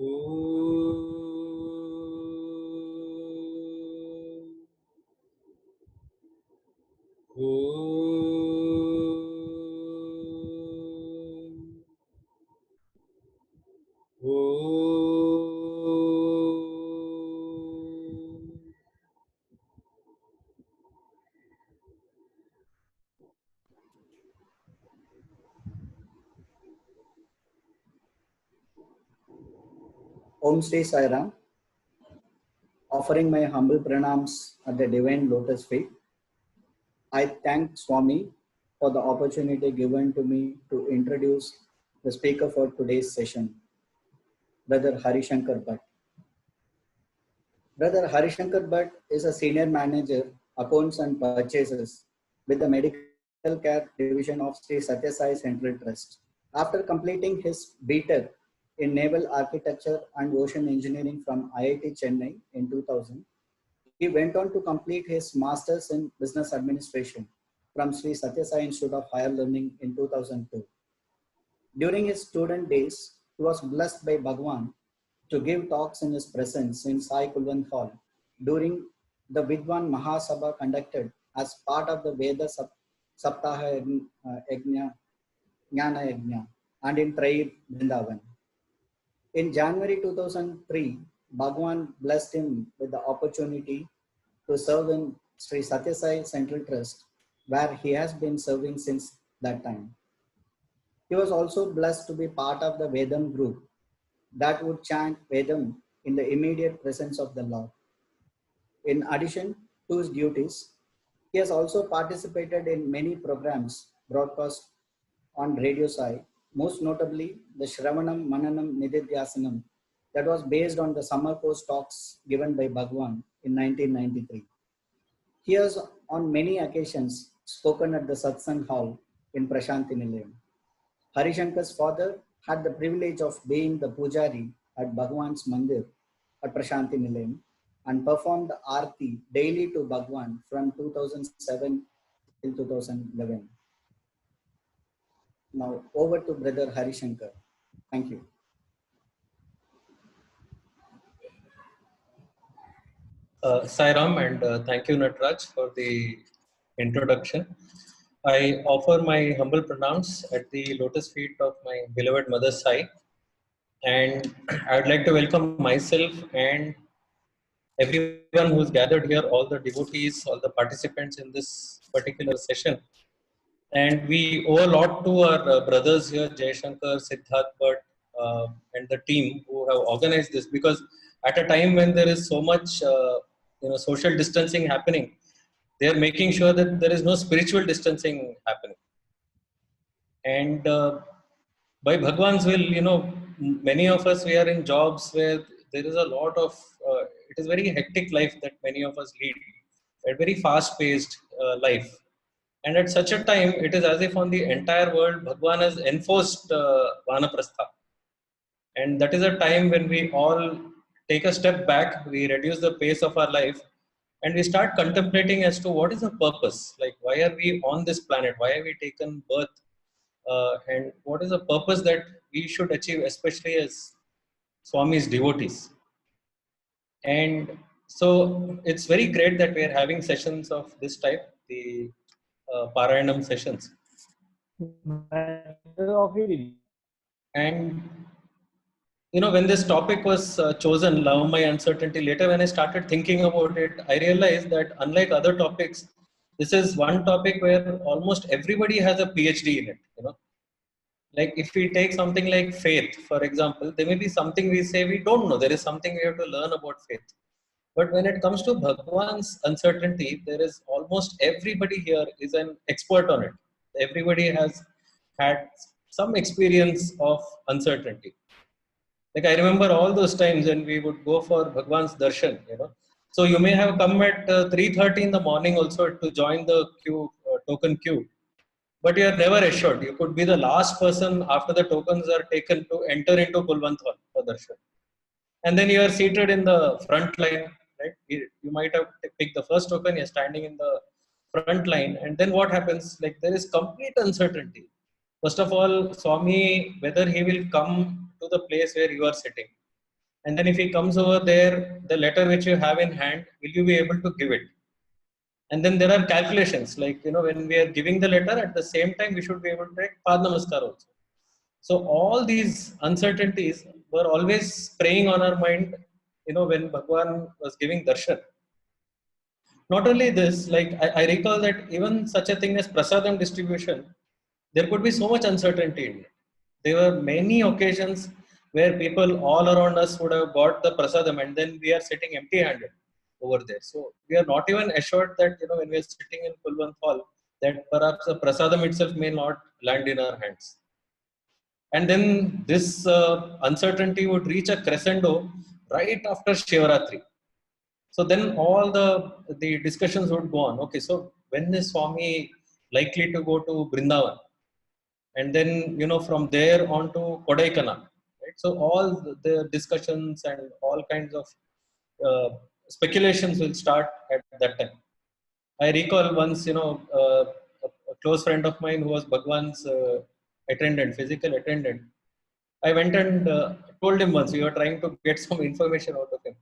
Om. Om Sri Sai Ram, offering my humble pranams at the divine lotus feet. I thank Swami for the opportunity given to me to introduce the speaker for today's session, Brother Harishankar Bhatt. Brother Harishankar Bhatt is a senior manager, accounts and purchases with the medical care division of Sri Sathya Sai Central Trust. After completing his B.Tech in Naval Architecture and Ocean Engineering from IIT Chennai in 2000, he went on to complete his Masters in Business Administration from Sri Sathya Sai Institute of Higher Learning in 2002. During his student days, he was blessed by Bhagwan to give talks in his presence in Sai Kulwant Hall during the Vidwan Mahasabha conducted as part of the Veda Saptaha Yajna, Jnana Yajna and in Traib Vrindavan. In January 2003, Bhagwan blessed him with the opportunity to serve in Sri Sathya Sai Central Trust, where he has been serving since that time. He was also blessed to be part of the Vedam group that would chant Vedam in the immediate presence of the Lord. In addition to his duties, he has also participated in many programs broadcast on Radio Sai, most notably the Shravanam Mananam Nididhyasanam that was based on the summer course talks given by Bhagwan in 1993. He has on many occasions spoken at the Satsang Hall in Prashanti Nilayam. Harishankar's father had the privilege of being the pujari at Bhagwan's Mandir at Prashanti Nilayam and performed the Aarti daily to Bhagwan from 2007 till 2011. Now over to Brother Harishankar. Thank you. Sai Ram, and thank you, Nataraj, for the introduction. I offer my humble pranams at the lotus feet of my beloved Mother Sai, and I would like to welcome myself and everyone who's gathered here, all the devotees, all the participants in this particular session. And we owe a lot to our brothers here, Jay Shankar, Siddharth Bhatt, and the team who have organized this, because at a time when there is so much social distancing happening, they are making sure that there is no spiritual distancing happening. And by Bhagwan's will, many of us, we are in jobs where there is a lot of, it is very hectic life that many of us lead, a very fast-paced life. And at such a time, it is as if on the entire world, Bhagwan has enforced Vanaprastha. And that is a time when we all take a step back, we reduce the pace of our life, and we start contemplating as to what is the purpose. Like, why are we on this planet? Why have we taken birth? And what is the purpose that we should achieve, especially as Swami's devotees? And so it's very great that we are having sessions of this type, the Parayanam sessions. And when this topic was chosen, Love My Uncertainty, later when I started thinking about it, I realized that unlike other topics, this is one topic where almost everybody has a PhD in it. Like if we take something like faith, for example, there may be something we say we don't know. There is something we have to learn about faith. But when it comes to Bhagwan's uncertainty, there is almost everybody here is an expert on it. Everybody has had some experience of uncertainty. Like I remember all those times when we would go for Bhagwan's darshan, So you may have come at 3:30 in the morning also to join the queue, token queue. But you are never assured. You could be the last person after the tokens are taken to enter into Kulwant Hall for darshan. And then you are seated in the front line, right? You might have picked the first token, you're standing in the front line. And then what happens? Like there is complete uncertainty. First of all, Swami, whether he will come to the place where you are sitting. And then if he comes over there, the letter which you have in hand, will you be able to give it? And then there are calculations, like, when we are giving the letter, at the same time, we should be able to take Pad Namaskar also. So all these uncertainties were always preying on our mind, when Bhagwan was giving darshan. Not only this, like I recall that even such a thing as prasadam distribution, there could be so much uncertainty in it. There were many occasions where people all around us would have got the prasadam, and then we are sitting empty-handed over there. So we are not even assured that, when we are sitting in Kulwant Hall, that perhaps the prasadam itself may not land in our hands. And then this uncertainty would reach a crescendo right after Shivaratri. So then all the discussions would go on. Okay, so when is Swami likely to go to Brindavan? And then, from there on to Kodaikanal. Right? So all the discussions and all kinds of speculations will start at that time. I recall once, a close friend of mine who was Bhagwan's attendant, physical attendant. I went and told him once, we were trying to get some information out of him.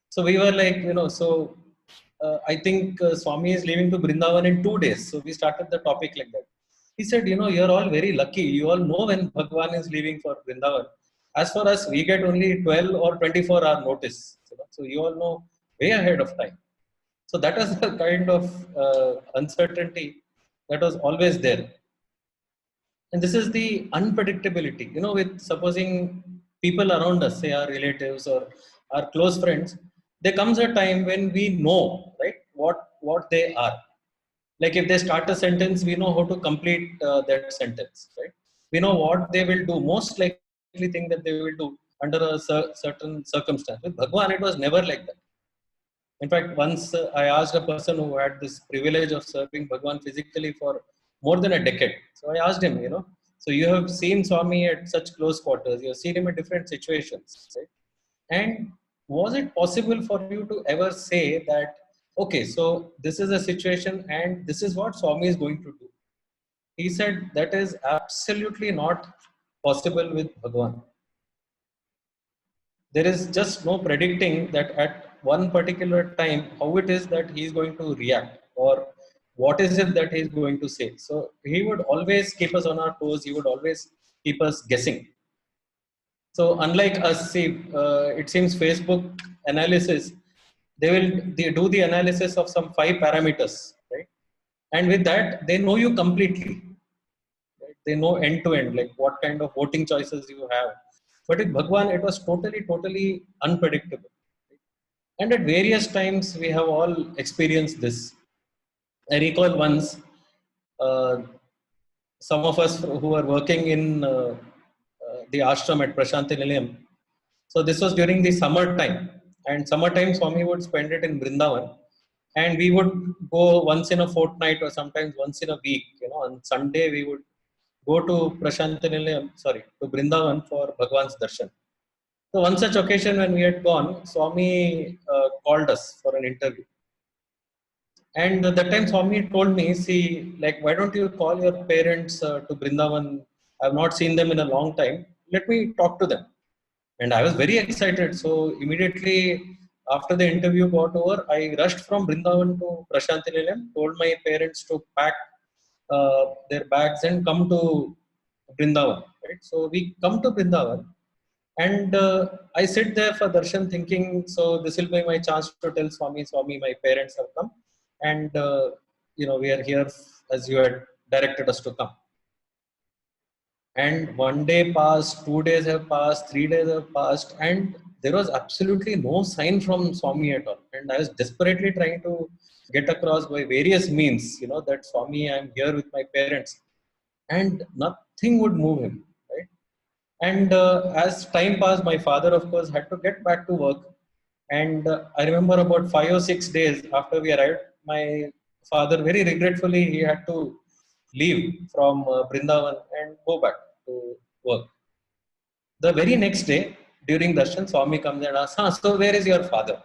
So we were like, I think Swami is leaving to Brindavan in 2 days. So we started the topic like that. He said, you're all very lucky. You all know when Bhagwan is leaving for Vrindavan. As for us, we get only 12 or 24-hour notice. So you all know way ahead of time. So that was the kind of uncertainty that was always there. And this is the unpredictability, with supposing people around us, say our relatives or our close friends, there comes a time when we know, right, what they are. Like if they start a sentence, we know how to complete that sentence, right? We know what they will do, most likely thing that they will do under a certain circumstance. With Bhagwan, it was never like that. In fact, once I asked a person who had this privilege of serving Bhagwan physically for more than a decade. So I asked him, so you have seen Swami at such close quarters, you have seen him in different situations, right? And was it possible for you to ever say that, okay, so this is a situation and this is what Swami is going to do? He said that is absolutely not possible with Bhagwan. There is just no predicting that at one particular time, how it is that he is going to react or what is it that he is going to say. So he would always keep us on our toes. He would always keep us guessing. So unlike us, see, it seems Facebook analysis, they do the analysis of some 5 parameters, right? And with that, they know you completely. Right? They know end to end, like what kind of voting choices you have. But with Bhagwan, it was totally unpredictable. And at various times, we have all experienced this. I recall once, uh, some of us who were working in the ashram at Prashanti Nilayam. So this was during the summer time, and summertime Swami would spend it in Brindavan, and we would go once in a fortnight or sometimes once in a week. On Sunday we would go to Prashanti Nilayam, to Brindavan for Bhagwan's darshan. So one such occasion when we had gone, Swami called us for an interview. And that time Swami told me, see, like, why don't you call your parents to Brindavan? I've not seen them in a long time. Let me talk to them. And I was very excited. So immediately after the interview got over, I rushed from Brindavan to Prashanti Nilayam, told my parents to pack their bags and come to Brindavan. Right? So we come to Brindavan. And I sit there for darshan thinking, so this will be my chance to tell Swami, my parents have come. And, we are here as you had directed us to come. And 1 day passed, 2 days have passed, 3 days have passed, and there was absolutely no sign from Swami at all. And I was desperately trying to get across by various means, that Swami, I'm here with my parents. And nothing would move him. And as time passed, my father, of course, had to get back to work. And I remember about 5 or 6 days after we arrived, my father, very regretfully, he had to leave from Brindavan and go back to work. The very next day, during darshan, Swami comes and asks, so where is your father?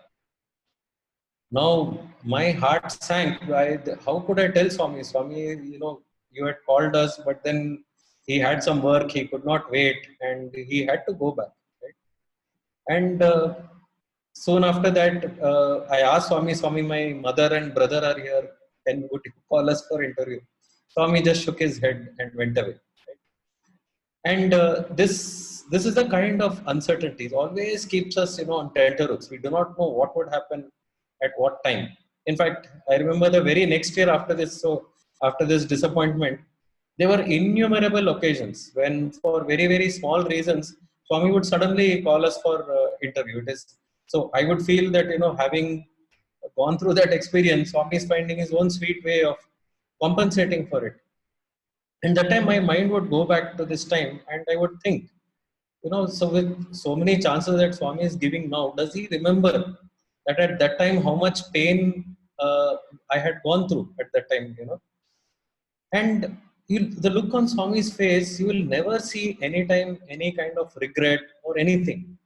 Now, my heart sank. How could I tell Swami? Swami, you had called us, but then he had some work, he could not wait, and he had to go back. Right? And soon after that, I asked Swami, Swami, my mother and brother are here. Would you call us for interview? Swami just shook his head and went away. And this is the kind of uncertainties always keeps us, on tenterhooks. We do not know what would happen at what time. In fact, I remember the very next year after this. So after this disappointment, there were innumerable occasions when, for very very small reasons, Swami would suddenly call us for interview. It is so I would feel that, having gone through that experience, Swami is finding his own sweet way of compensating for it. And that time my mind would go back to this time and I would think, so with so many chances that Swami is giving now, does he remember that at that time how much pain I had gone through at that time? And the look on Swami's face, you will never see any time any kind of regret or anything.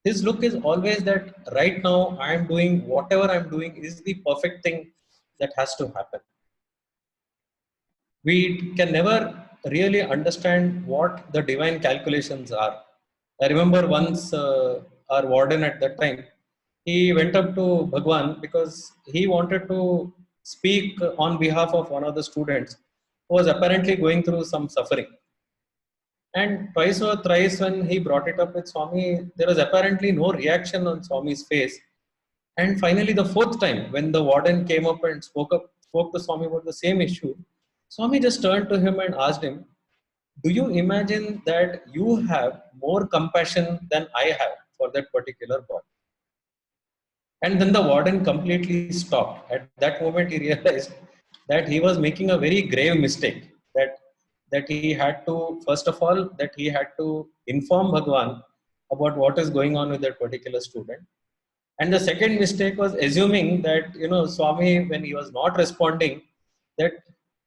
His look is always that right now I am doing whatever I'm doing is the perfect thing that has to happen. We can never really understand what the divine calculations are. I remember once our warden at that time, he went up to Bhagwan because he wanted to speak on behalf of one of the students who was apparently going through some suffering. And twice or thrice when he brought it up with Swami, there was apparently no reaction on Swami's face. And finally, the fourth time, when the warden came up and spoke to Swami about the same issue, Swami just turned to him and asked him, "Do you imagine that you have more compassion than I have for that particular boy?" And then the warden completely stopped. At that moment, he realized that he was making a very grave mistake. That he had to, first of all, that he had to inform Bhagwan about what is going on with that particular student. And the second mistake was assuming that, Swami, when he was not responding, that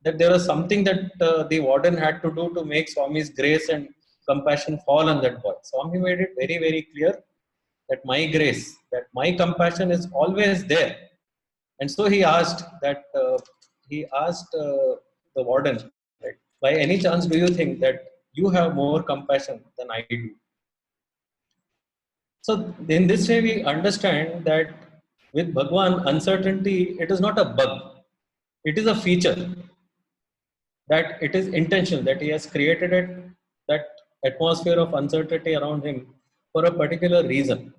there was something that the warden had to do to make Swami's grace and compassion fall on that boy. Swami made it very, very clear that my grace, that my compassion is always there. And so he asked the warden, right, by any chance do you think that you have more compassion than I do? So in this way, we understand that with Bhagwan, uncertainty, it is not a bug. It is a feature, that it is intentional, that he has created that atmosphere of uncertainty around him for a particular reason.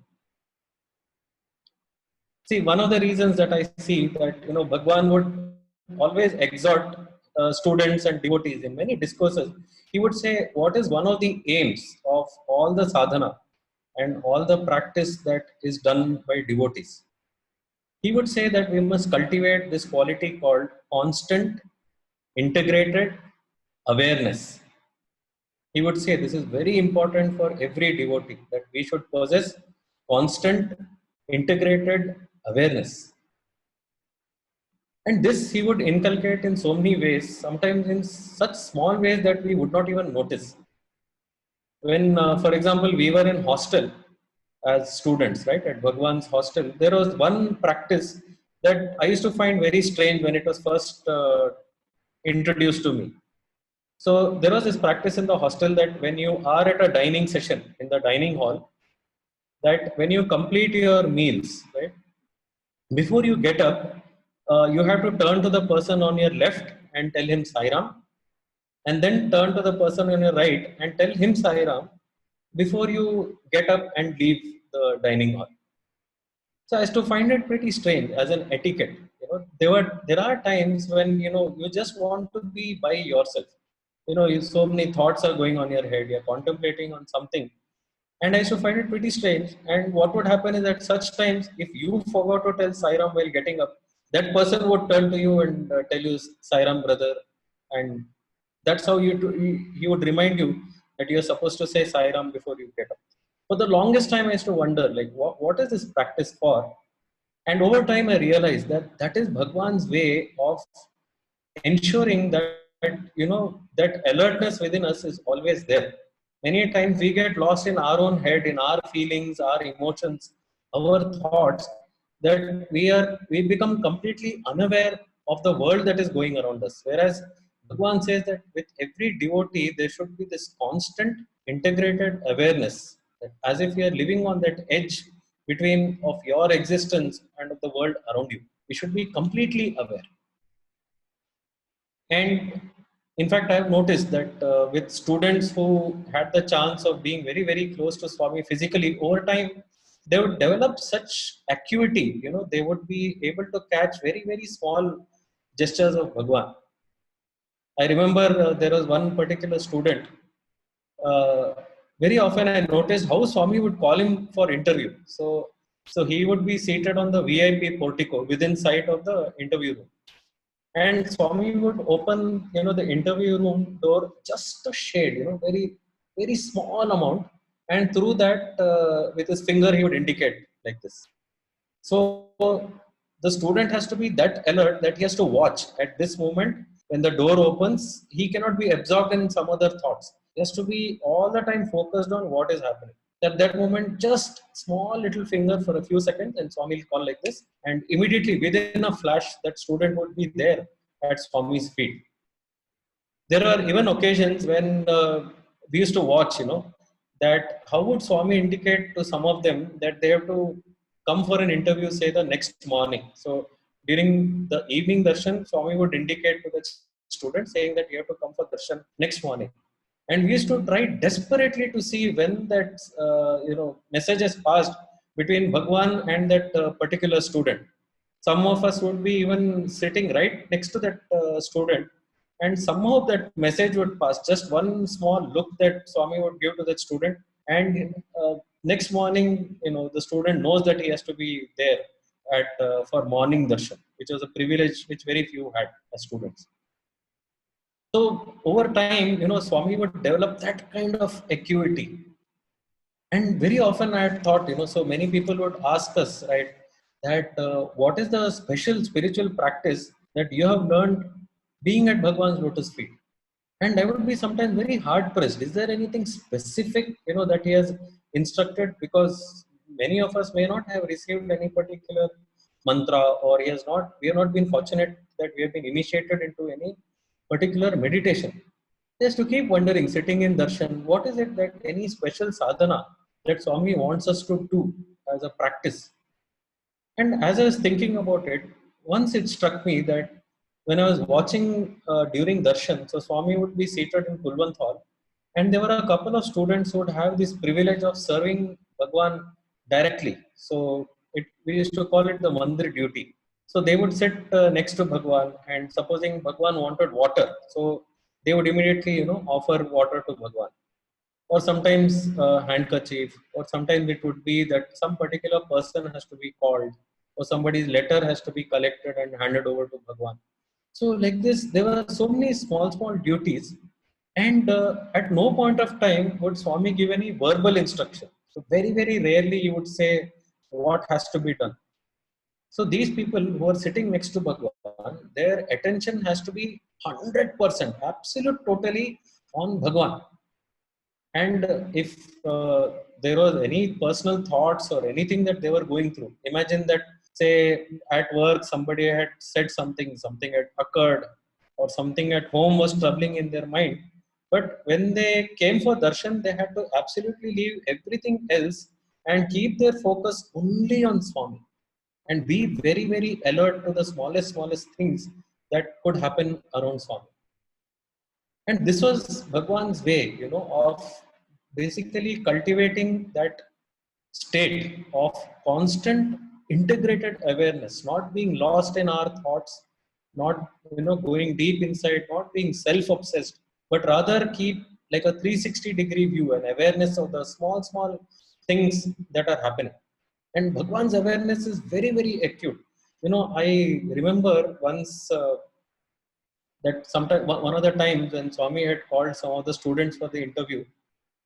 See, one of the reasons that I see that, Bhagwan would always exhort students and devotees in many discourses. He would say, what is one of the aims of all the sadhana and all the practice that is done by devotees? He would say that we must cultivate this quality called constant, integrated awareness. He would say this is very important for every devotee, that we should possess constant, integrated awareness. And this he would inculcate in so many ways, sometimes in such small ways that we would not even notice. When, for example, we were in hostel as students, right, at Bhagwan's hostel, there was one practice that I used to find very strange when it was first introduced to me. So there was this practice in the hostel that when you are at a dining session in the dining hall, that when you complete your meals, right, before you get up, you have to turn to the person on your left and tell him Sai Ram, and then turn to the person on your right and tell him Sai Ram before you get up and leave the dining hall. So I used to find it pretty strange as an etiquette. There are times when you just want to be by yourself. So many thoughts are going on your head. You're contemplating on something. And I used to find it pretty strange. And what would happen is at such times, if you forgot to tell Sai Ram while getting up, that person would turn to you and tell you Sai Ram, brother. And that's how he would remind you that you're supposed to say Sai Ram before you get up. For the longest time, I used to wonder, like, what is this practice for? And over time, I realized that is Bhagwan's way of ensuring that, that alertness within us is always there. Many times we get lost in our own head, in our feelings, our emotions, our thoughts, that we become completely unaware of the world that is going around us. Whereas Bhagwan says that with every devotee, there should be this constant integrated awareness, as if you are living on that edge between of your existence and of the world around you. We should be completely aware. And in fact, I have noticed that with students who had the chance of being very, very close to Swami physically, over time, they would develop such acuity, they would be able to catch very, very small gestures of Bhagwan. I remember there was one particular student. Uh, Very often I noticed how Swami would call him for interview. So he would be seated on the VIP portico within sight of the interview room. And Swami would open, the interview room door just a shade, very, very small amount. And through that, with his finger, he would indicate like this. So the student has to be that alert that he has to watch at this moment. When the door opens, he cannot be absorbed in some other thoughts. He has to be all the time focused on what is happening. At that moment, just small little finger for a few seconds, and Swami will call like this, and immediately within a flash, that student would be there at Swami's feet. There are even occasions when we used to watch, that how would Swami indicate to some of them that they have to come for an interview, say the next morning. So during the evening darshan, Swami would indicate to the student saying that you have to come for darshan next morning. And we used to try desperately to see when that message has passed between Bhagwan and that particular student. Some of us would be even sitting right next to that student, and somehow that message would pass. Just one small look that Swami would give to that student, and next morning, the student knows that he has to be there at for morning darshan, which was a privilege which very few had as students. So over time, Swami would develop that kind of acuity. And very often I had thought, so many people would ask us, right, that what is the special spiritual practice that you have learned being at Bhagwan's lotus feet? And I would be sometimes very hard pressed. Is there anything specific, that he has instructed? Because many of us may not have received any particular mantra, or we have not been fortunate that we have been initiated into any particular meditation. Just to keep wondering, sitting in darshan, what is it that any special sadhana that Swami wants us to do as a practice? And as I was thinking about it, once it struck me that when I was watching during darshan, so Swami would be seated in Kulwant Hall, and there were a couple of students who would have this privilege of serving Bhagwan directly. So we used to call it the mandir duty. So they would sit next to Bhagwan, and supposing Bhagwan wanted water, so they would immediately, offer water to Bhagwan. Or sometimes handkerchief, or sometimes it would be that some particular person has to be called, or somebody's letter has to be collected and handed over to Bhagwan. So like this, there were so many small duties, and at no point of time would Swami give any verbal instruction. So very, very rarely he would say what has to be done. So these people who are sitting next to Bhagwan, their attention has to be 100%, absolute, totally on Bhagwan. And if there was any personal thoughts or anything that they were going through, imagine that, say, at work somebody had said something had occurred, or something at home was troubling in their mind. But when they came for darshan, they had to absolutely leave everything else and keep their focus only on Swami, and be very, very alert to the smallest things that could happen around Swami. And this was Bhagwan's way, of basically cultivating that state of constant integrated awareness, not being lost in our thoughts, not, going deep inside, not being self-obsessed, but rather keep like a 360-degree view and awareness of the small things that are happening. And Bhagwan's awareness is very, very acute. I remember once that sometime one of the times when Swami had called some of the students for the interview.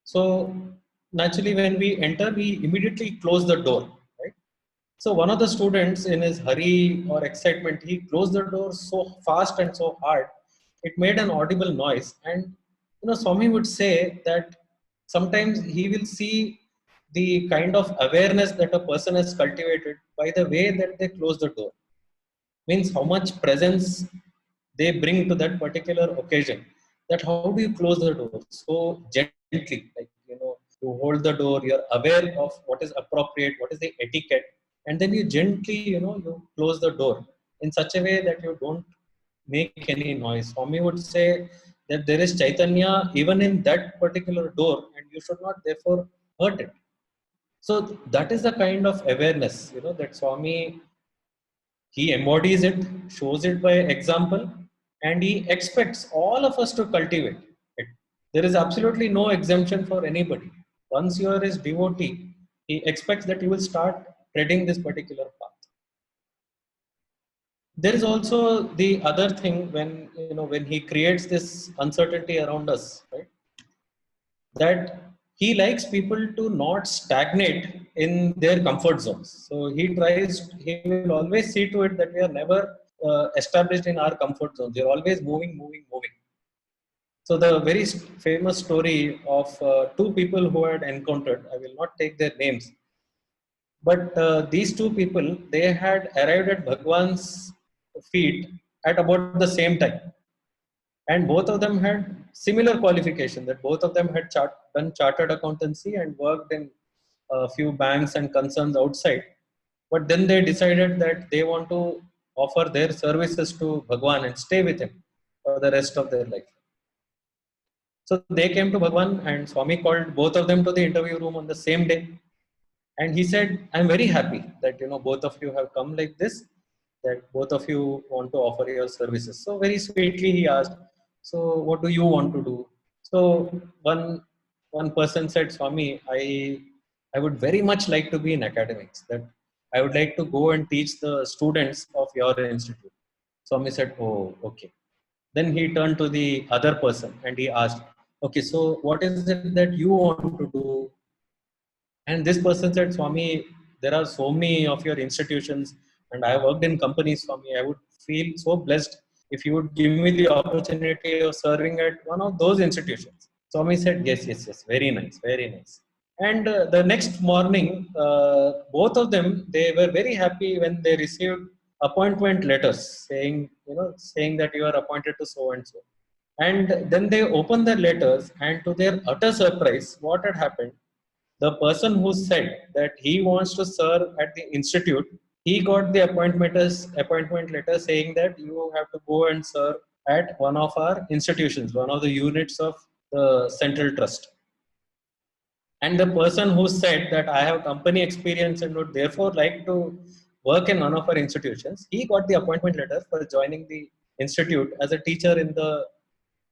So naturally, when we enter, we immediately close the door, right? So one of the students, in his hurry or excitement, he closed the door so fast and so hard, it made an audible noise. And Swami would say that sometimes he will see the kind of awareness that a person has cultivated by the way that they close the door. Means how much presence they bring to that particular occasion. That how do you close the door so gently, like You hold the door, you're aware of what is appropriate, what is the etiquette, and then you gently, you close the door in such a way that you don't make any noise. Swami would say that there is Chaitanya even in that particular door, and you should not therefore hurt it. So that is the kind of awareness, that Swami, he embodies it, shows it by example, and he expects all of us to cultivate it. There is absolutely no exemption for anybody. Once you are his devotee, he expects that you will start treading this particular path. There is also the other thing, when he creates this uncertainty around us, right? That he likes people to not stagnate in their comfort zones. So he will always see to it that we are never established in our comfort zones. We are always moving, moving, moving. So the very famous story of two people who had encountered, I will not take their names, but these two people, they had arrived at Bhagwan's feet at about the same time, and both of them had similar qualification, that both of them had done chartered accountancy and worked in a few banks and concerns outside. But then they decided that they want to offer their services to Bhagwan and stay with him for the rest of their life. So they came to Bhagwan, and Swami called both of them to the interview room on the same day. And he said, I'm very happy that both of you have come like this, that both of you want to offer your services. So very sweetly he asked, so what do you want to do? So one person said, Swami, I would very much like to be in academics, that I would like to go and teach the students of your institute. Swami said, oh, okay. Then he turned to the other person and he asked, okay, so what is it that you want to do? And this person said, Swami, there are so many of your institutions, and I worked in companies, Swami. I would feel so blessed if you would give me the opportunity of serving at one of those institutions. Swami said, yes, yes, yes, very nice, very nice. And the next morning, both of them, they were very happy when they received appointment letters saying that you are appointed to so and so. And then they opened the letters, and to their utter surprise, what had happened, the person who said that he wants to serve at the institute, he got the appointment letter saying that you have to go and serve at one of our institutions, one of the units of the central trust. And the person who said that I have company experience and would therefore like to work in one of our institutions, he got the appointment letter for joining the institute as a teacher in the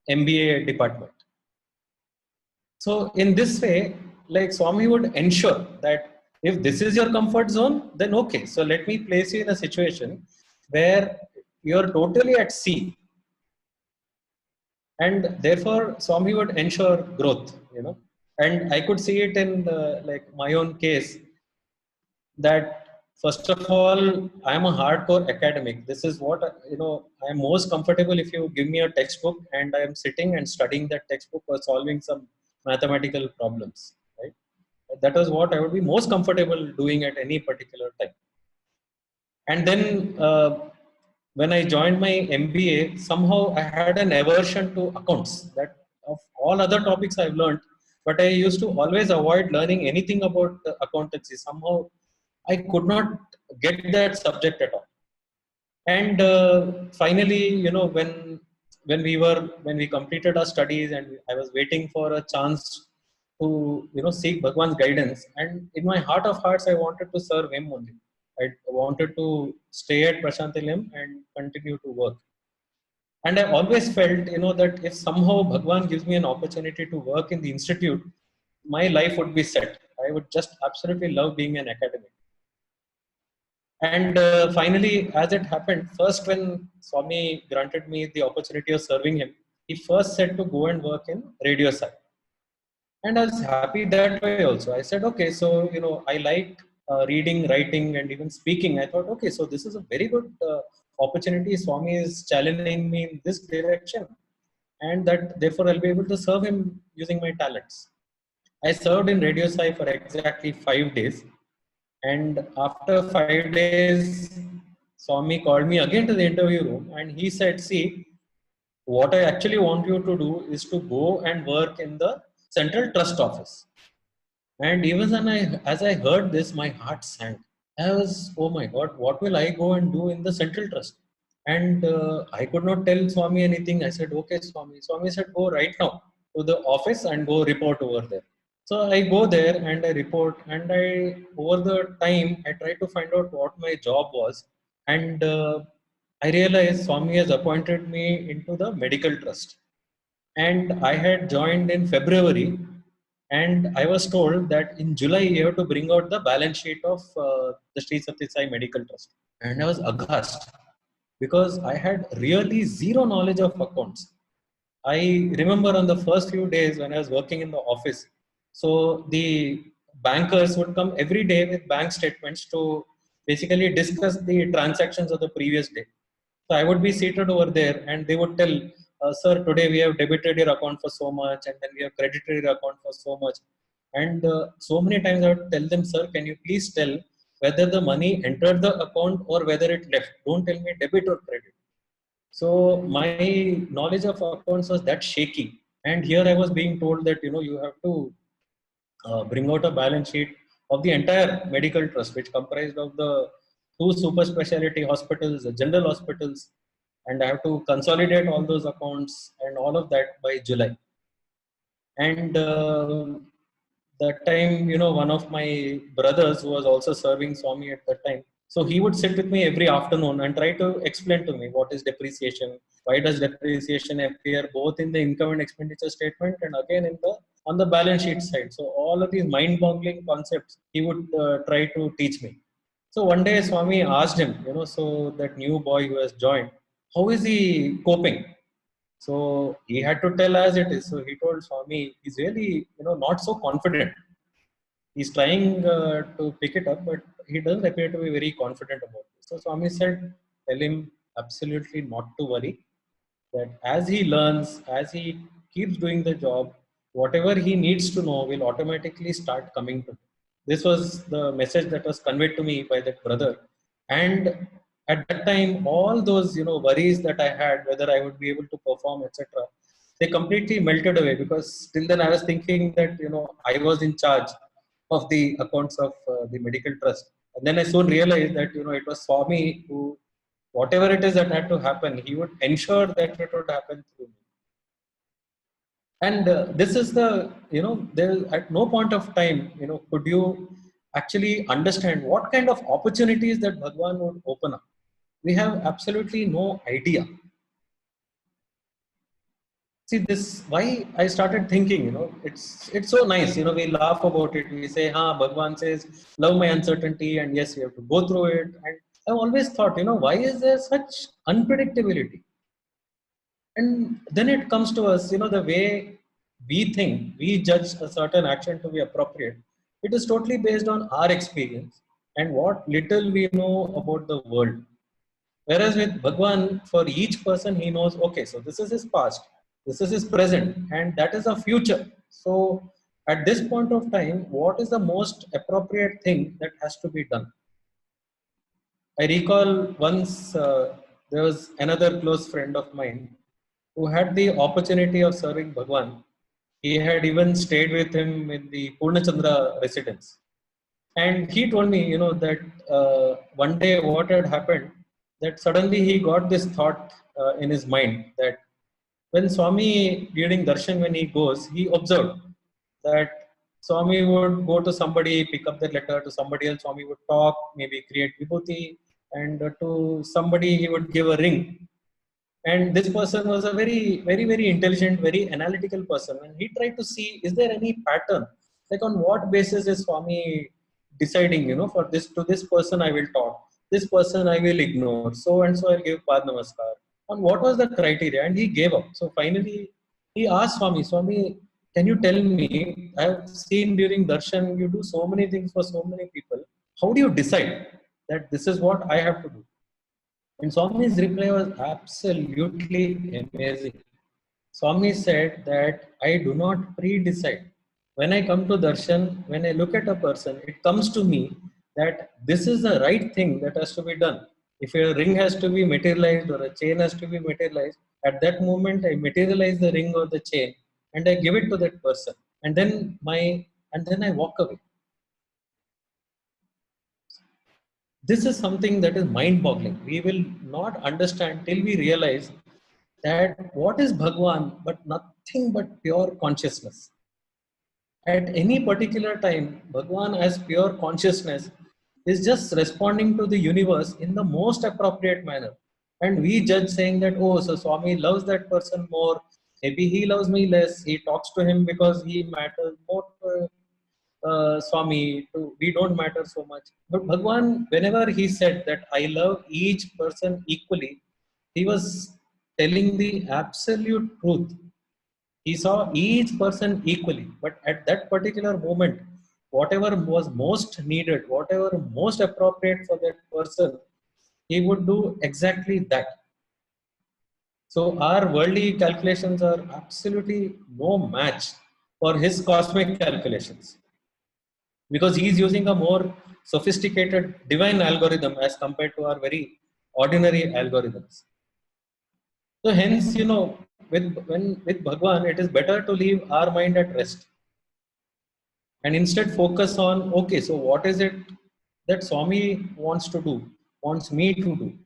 MBA department. So in this way, like Swami would ensure that if this is your comfort zone, then okay, so let me place you in a situation where you're totally at sea. And therefore Swami would ensure growth, and I could see it in like my own case, that first of all, I'm a hardcore academic. This is what I'm most comfortable. If you give me a textbook and I am sitting and studying that textbook or solving some mathematical problems, right? That is what I would be most comfortable doing at any particular time. And then when I joined my MBA, somehow I had an aversion to accounts. That of all other topics I've learned, but I used to always avoid learning anything about accountancy. Somehow I could not get that subject at all. And finally, when we completed our studies, and I was waiting for a chance to seek Bhagwan's guidance, and in my heart of hearts, I wanted to serve him only. I wanted to stay at Prashantilayam and continue to work. And I always felt, that if somehow Bhagwan gives me an opportunity to work in the institute, my life would be set. I would just absolutely love being an academic. And finally, as it happened, first when Swami granted me the opportunity of serving him, he first said to go and work in Radio Sai. And I was happy that way also. I said, okay, so, I like reading, writing, and even speaking. I thought, okay, so this is a very good opportunity. Swami is challenging me in this direction, and that therefore I'll be able to serve him using my talents. I served in Radio Sai for exactly 5 days. And after 5 days, Swami called me again to the interview room, and he said, see, what I actually want you to do is to go and work in the Central Trust Office. And even when as I heard this, my heart sank. I was, oh my God, what will I go and do in the Central Trust? And I could not tell Swami anything. I said, okay, Swami. Swami said, go right now to the office and go report over there. So I go there and I report, and over the time, I try to find out what my job was. And I realized Swami has appointed me into the medical trust. And I had joined in February, and I was told that in July you have to bring out the balance sheet of the Sri Sathya Sai Medical Trust. And I was aghast because I had really zero knowledge of accounts. I remember on the first few days when I was working in the office, so the bankers would come every day with bank statements to basically discuss the transactions of the previous day. So I would be seated over there and they would tell, sir, today we have debited your account for so much and then we have credited your account for so much. And so many times I would tell them, sir, can you please tell whether the money entered the account or whether it left? Don't tell me debit or credit. So my knowledge of accounts was that shaky. And here I was being told that, you have to bring out a balance sheet of the entire medical trust, which comprised of the two super specialty hospitals, the general hospitals, and I have to consolidate all those accounts and all of that by July. And that time, one of my brothers who was also serving Swami at that time, so he would sit with me every afternoon and try to explain to me what is depreciation, why does depreciation appear both in the income and expenditure statement and again in the on the balance sheet side. So all of these mind-boggling concepts he would try to teach me. So one day Swami asked him, so that new boy who has joined, how is he coping? So he had to tell as it is. So he told Swami, he's really, not so confident. He's trying to pick it up, but he doesn't appear to be very confident about it. So Swami said, tell him absolutely not to worry. That as he learns, as he keeps doing the job, whatever he needs to know will automatically start coming to him. This was the message that was conveyed to me by that brother. And at that time, all those worries that I had, whether I would be able to perform, etc., they completely melted away because till then I was thinking that I was in charge of the accounts of the medical trust. And then I soon realized that it was Swami who, whatever it is that had to happen, he would ensure that it would happen through me. And this is the, there at no point of time, could you actually understand what kind of opportunities that Bhagwan would open up. We have absolutely no idea. See this, why I started thinking, it's so nice, we laugh about it. We say, Bhagwan says, love my uncertainty. And yes, we have to go through it. And I've always thought, why is there such unpredictability? And then it comes to us, the way we think, we judge a certain action to be appropriate. It is totally based on our experience and what little we know about the world. Whereas with Bhagwan, for each person, he knows, okay, so this is his past, this is his present, and that is a future. So at this point of time, what is the most appropriate thing that has to be done? I recall once there was another close friend of mine who had the opportunity of serving Bhagwan. He had even stayed with him in the Purnachandra residence. And he told me, that one day what had happened, that suddenly he got this thought in his mind that when Swami, during darshan, when he goes, he observed that Swami would go to somebody, pick up the letter to somebody else, Swami would talk, maybe create vibhuti, and to somebody he would give a ring. And this person was a very, very, very intelligent, very analytical person. And he tried to see, is there any pattern? Like on what basis is Swami deciding, for this person I will talk, this person I will ignore, so and so I'll give Pad Namaskar. And what was the criteria? And he gave up. So finally, he asked Swami, can you tell me, I've seen during darshan, you do so many things for so many people. How do you decide that this is what I have to do? And Swami's reply was absolutely amazing. Swami said that I do not pre-decide. When I come to darshan, when I look at a person, it comes to me that this is the right thing that has to be done. If a ring has to be materialized or a chain has to be materialized, at that moment I materialize the ring or the chain and I give it to that person. And then my and then I walk away. This is something that is mind-boggling. We will not understand till we realize that what is Bhagwan but nothing but pure consciousness. At any particular time, Bhagwan as pure consciousness is just responding to the universe in the most appropriate manner. And we judge saying that, oh, so Swami loves that person more. Maybe he loves me less. He talks to him because he matters more to Swami. We don't matter so much. But Bhagwan, whenever he said that I love each person equally, he was telling the absolute truth. He saw each person equally, but at that particular moment, whatever was most needed, whatever most appropriate for that person, he would do exactly that. So our worldly calculations are absolutely no match for his cosmic calculations, because he is using a more sophisticated divine algorithm as compared to our very ordinary algorithms. So hence, with Bhagwan, it is better to leave our mind at rest and instead focus on, okay, so what is it that Swami wants to do, wants me to do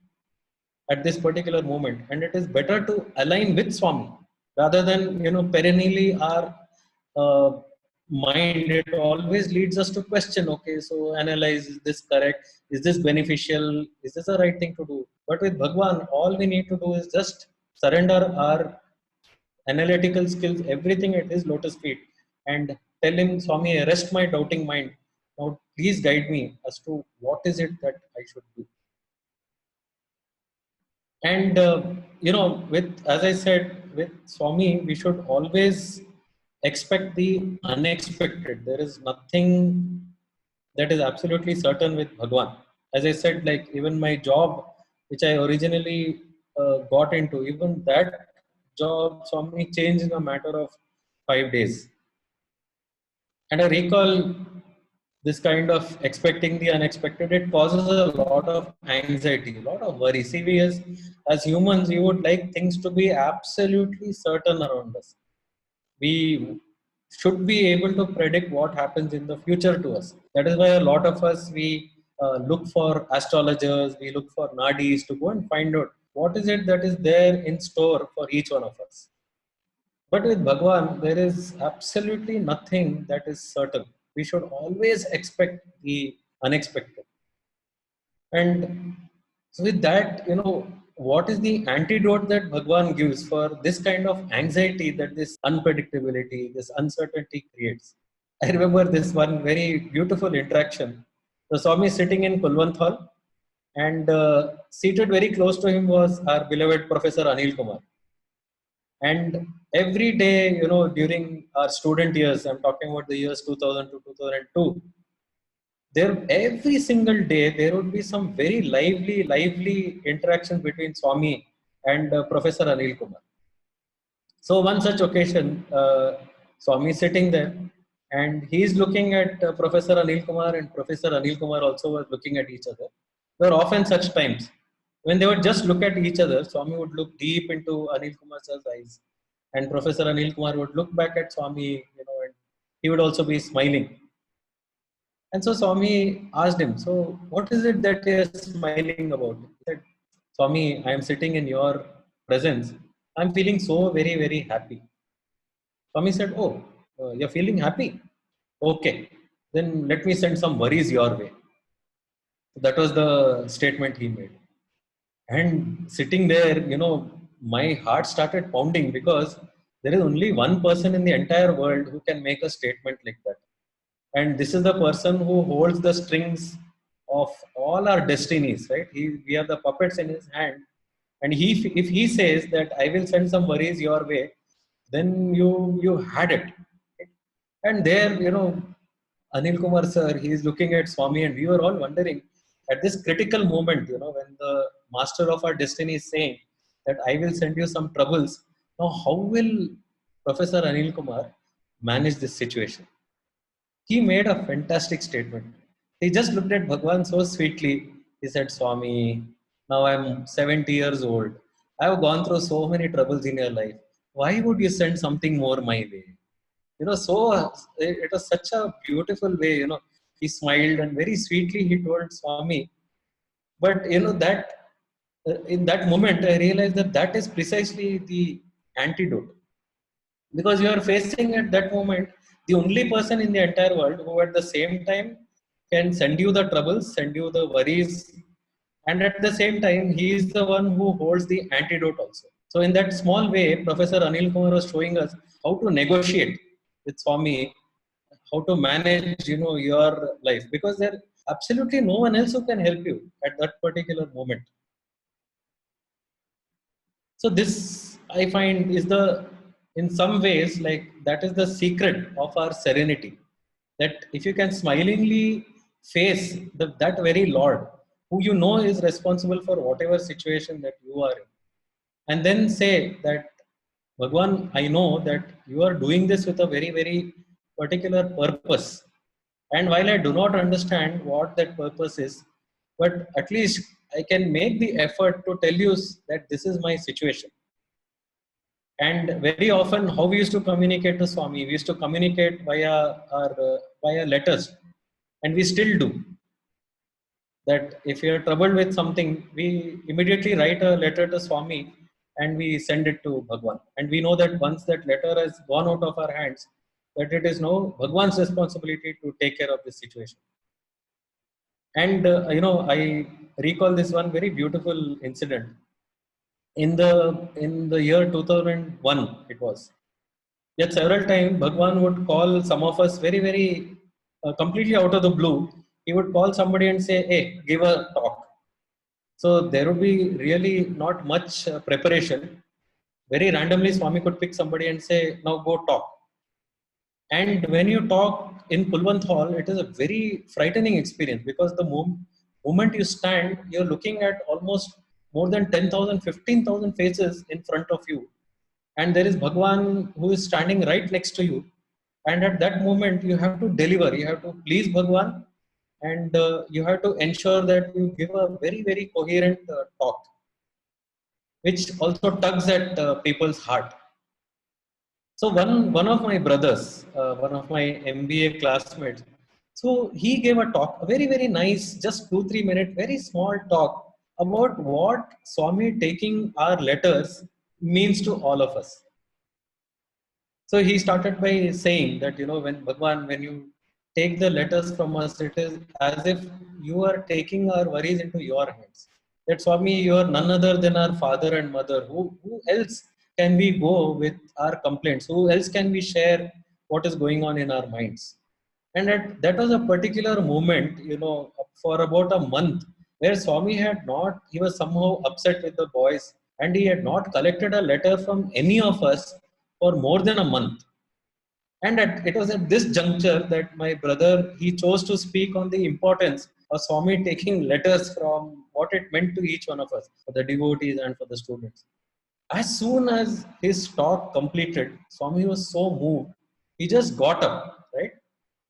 at this particular moment? And it is better to align with Swami rather than, perennially our mind, it always leads us to question, okay, so analyze, is this correct? Is this beneficial? Is this the right thing to do? But with Bhagwan, all we need to do is just surrender our analytical skills, everything at his lotus feet, and tell him, Swami, I rest my doubting mind. Now, please guide me as to what is it that I should do. And, as I said, with Swami, we should always expect the unexpected. There is nothing that is absolutely certain with Bhagwan. As I said, like even my job, which I originally got into, even that job Swami changed in a matter of 5 days. And I recall this kind of expecting the unexpected, it causes a lot of anxiety, a lot of worry. See, we as humans, we would like things to be absolutely certain around us. We should be able to predict what happens in the future to us. That is why a lot of us, we look for astrologers, we look for nadis to go and find out what is it that is there in store for each one of us. But with Bhagwan, there is absolutely nothing that is certain. We should always expect the unexpected. And so with that, what is the antidote that Bhagwan gives for this kind of anxiety that this unpredictability, this uncertainty creates? I remember this one very beautiful interaction. The Swami is sitting in Kulwant Hall, and seated very close to him was our beloved Professor Anil Kumar. And every day, during our student years, I'm talking about the years 2000 to 2002, there every single day there would be some very lively interaction between Swami and Professor Anil Kumar. So one such occasion, Swami is sitting there and he is looking at Professor Anil Kumar, and Professor Anil Kumar also was looking at each other. There were often such times when they would just look at each other. Swami would look deep into Anil Kumar's eyes, and Professor Anil Kumar would look back at Swami, and he would also be smiling. And so Swami asked him, so what is it that you're smiling about? He said, Swami, I am sitting in your presence. I'm feeling so very, very happy. Swami said, oh, you're feeling happy? Okay, then let me send some worries your way. That was the statement he made. And sitting there, my heart started pounding, because there is only one person in the entire world who can make a statement like that. And this is the person who holds the strings of all our destinies, right? We are the puppets in his hand. And if he says that I will send some worries your way, then you had it. And there, Anil Kumar sir, he is looking at Swami, and we were all wondering at this critical moment, when the master of our destiny is saying that I will send you some troubles. Now, how will Professor Anil Kumar manage this situation? He made a fantastic statement. He just looked at Bhagwan so sweetly. He said, Swami, now I'm 70 years old. I have gone through so many troubles in your life. Why would you send something more my way? So it was such a beautiful way, he smiled and very sweetly he told Swami. But that in that moment, I realized that that is precisely the antidote, because you are facing at that moment the only person in the entire world who at the same time can send you the troubles, send you the worries, and at the same time he is the one who holds the antidote also. So in that small way, Professor Anil Kumar was showing us how to negotiate with Swami, how to manage your life, because there absolutely no one else who can help you at that particular moment. So this I find is the, in some ways, like that is the secret of our serenity, that if you can smilingly face that very Lord who is responsible for whatever situation that you are in, and then say that, Bhagwan, I know that you are doing this with a very, very particular purpose. And while I do not understand what that purpose is, but at least I can make the effort to tell you that this is my situation. And very often, how we used to communicate to Swami, we used to communicate via letters, and we still do. That if we are troubled with something, we immediately write a letter to Swami and we send it to Bhagwan. And we know that once that letter has gone out of our hands, that it is now Bhagwan's responsibility to take care of this situation. And I recall this one very beautiful incident. In the year 2001, it was. Yet several times Bhagwan would call some of us very, very completely out of the blue. He would call somebody and say, "Hey, give a talk." So there would be really not much preparation. Very randomly, Swami could pick somebody and say, "Now go talk." And when you talk in Kulwant Hall, it is a very frightening experience, because the moment you stand, you're looking at almost more than 10,000, 15,000 faces in front of you. And there is Bhagwan who is standing right next to you. And at that moment, you have to deliver, you have to please Bhagwan, and you have to ensure that you give a very, very coherent talk, which also tugs at people's heart. So one of my brothers, one of my MBA classmates, so he gave a talk, a very, very nice, just 2-3 minute, very small talk about what Swami taking our letters means to all of us. So he started by saying that, when Bhagwan, when you take the letters from us, it is as if you are taking our worries into your hands. That Swami, you are none other than our father and mother. Who else can we go with our complaints? Who else can we share what is going on in our minds? And that was a particular moment, for about a month, where Swami he was somehow upset with the boys, and he had not collected a letter from any of us for more than a month. And it was at this juncture that my brother, he chose to speak on the importance of Swami taking letters from what it meant to each one of us, for the devotees and for the students. As soon as his talk completed, Swami was so moved, he just got up, right?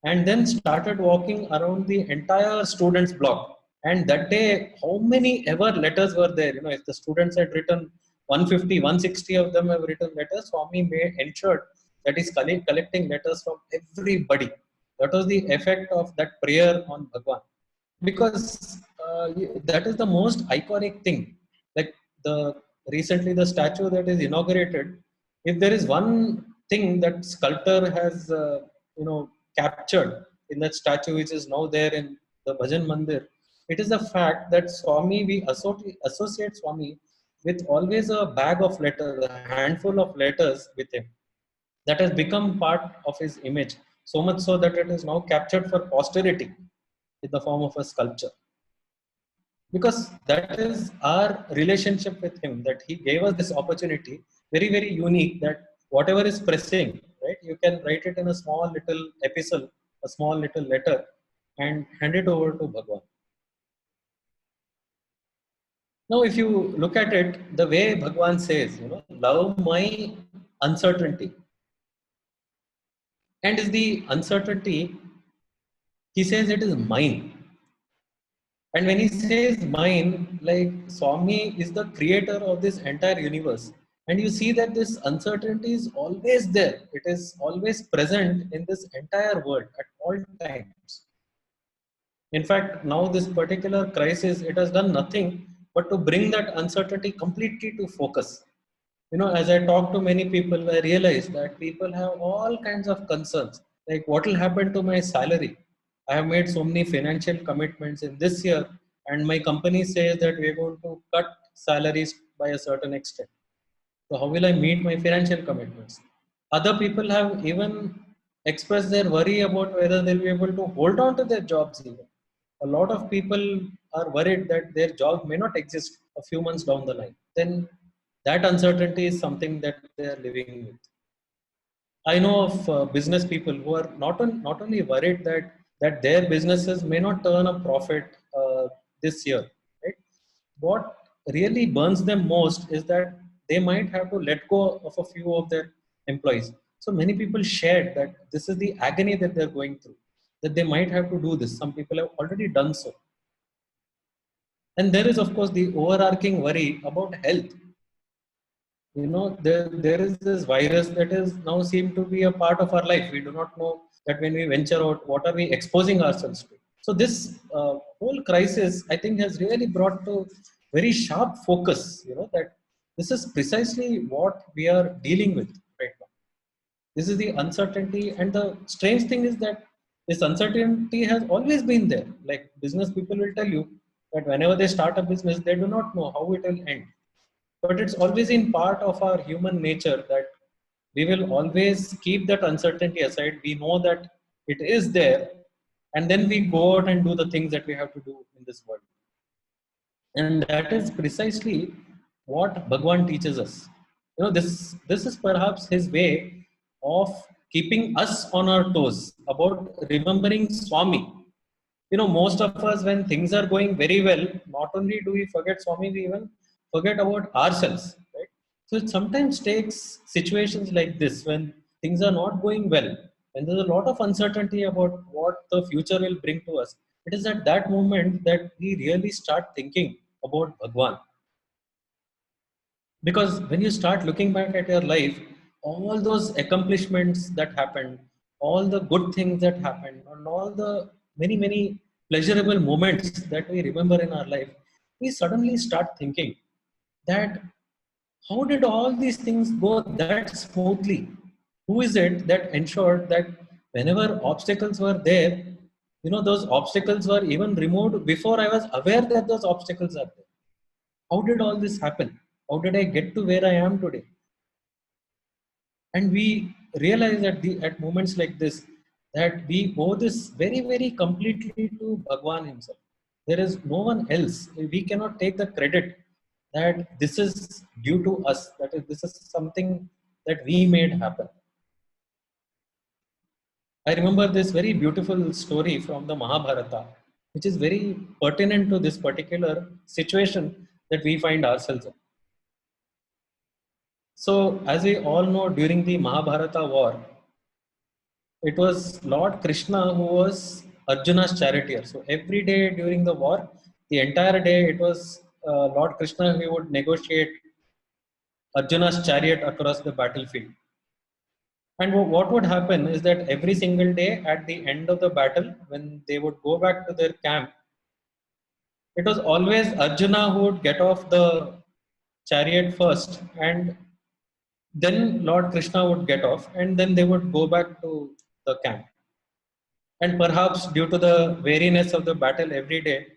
And then started walking around the entire students' block. And that day, how many ever letters were there? If the students had written 150, 160 of them have written letters, Swami ensured that he's collecting letters from everybody. That was the effect of that prayer on Bhagwan. Because that is the most iconic thing. Like recently the statue that is inaugurated, if there is one thing that sculptor has captured in that statue, which is now there in the Bhajan Mandir, it is the fact that Swami, we associate Swami with always a bag of letters, a handful of letters with him. That has become part of his image, so much so that it is now captured for posterity in the form of a sculpture. Because that is our relationship with him, that he gave us this opportunity, very, very unique, that whatever is pressing, right, you can write it in a small little epistle, a small little letter, and hand it over to Bhagwan. Now, if you look at it, the way Bhagwan says, love my uncertainty. And is the uncertainty, he says it is mine. And when he says mine, like Swami is the creator of this entire universe. And you see that this uncertainty is always there. It is always present in this entire world at all times. In fact, now this particular crisis, it has done nothing but to bring that uncertainty completely to focus. As I talk to many people, I realize that people have all kinds of concerns. Like, what will happen to my salary? I have made so many financial commitments in this year, and my company says that we're going to cut salaries by a certain extent. So, how will I meet my financial commitments? Other people have even expressed their worry about whether they'll be able to hold on to their jobs even. A lot of people are worried that their job may not exist a few months down the line. Then that uncertainty is something that they are living with. I know of business people who are not only worried that their businesses may not turn a profit this year, right? What really burns them most is that they might have to let go of a few of their employees. So many people shared that this is the agony that they're going through, that they might have to do this. Some people have already done so. And there is, of course, the overarching worry about health. There is this virus that is now seem to be a part of our life. We do not know that when we venture out, what are we exposing ourselves to. So this whole crisis, I think, has really brought to very sharp focus, that this is precisely what we are dealing with right now. This is the uncertainty, and the strange thing is that this uncertainty has always been there. Like, business people will tell you that whenever they start a business, they do not know how it will end. But it's always in part of our human nature that we will always keep that uncertainty aside. We know that it is there, and then we go out and do the things that we have to do in this world. And that is precisely what Bhagwan teaches us. This is perhaps his way of keeping us on our toes, about remembering Swami. Most of us, when things are going very well, not only do we forget Swami, we even forget about ourselves, right? So it sometimes takes situations like this, when things are not going well, when there's a lot of uncertainty about what the future will bring to us. It is at that moment that we really start thinking about Bhagwan. Because when you start looking back at your life, all those accomplishments that happened, all the good things that happened, and all the many many pleasurable moments that we remember in our life, we suddenly start thinking that how did all these things go that smoothly? Who is it that ensured that whenever obstacles were there, those obstacles were even removed before I was aware that those obstacles are there? How did all this happen? How did I get to where I am today? And we realize at moments like this that we owe this very, very completely to Bhagwan himself. There is no one else. We cannot take the credit that this is due to us, that is, this is something that we made happen. I remember this very beautiful story from the Mahabharata, which is very pertinent to this particular situation that we find ourselves in. So, as we all know, during the Mahabharata war, it was Lord Krishna who was Arjuna's charioteer. So, every day during the war, the entire day, it was Lord Krishna who would negotiate Arjuna's chariot across the battlefield. And what would happen is that every single day at the end of the battle, when they would go back to their camp, it was always Arjuna who would get off the chariot first, and then Lord Krishna would get off, and then they would go back to the camp. And perhaps due to the weariness of the battle every day,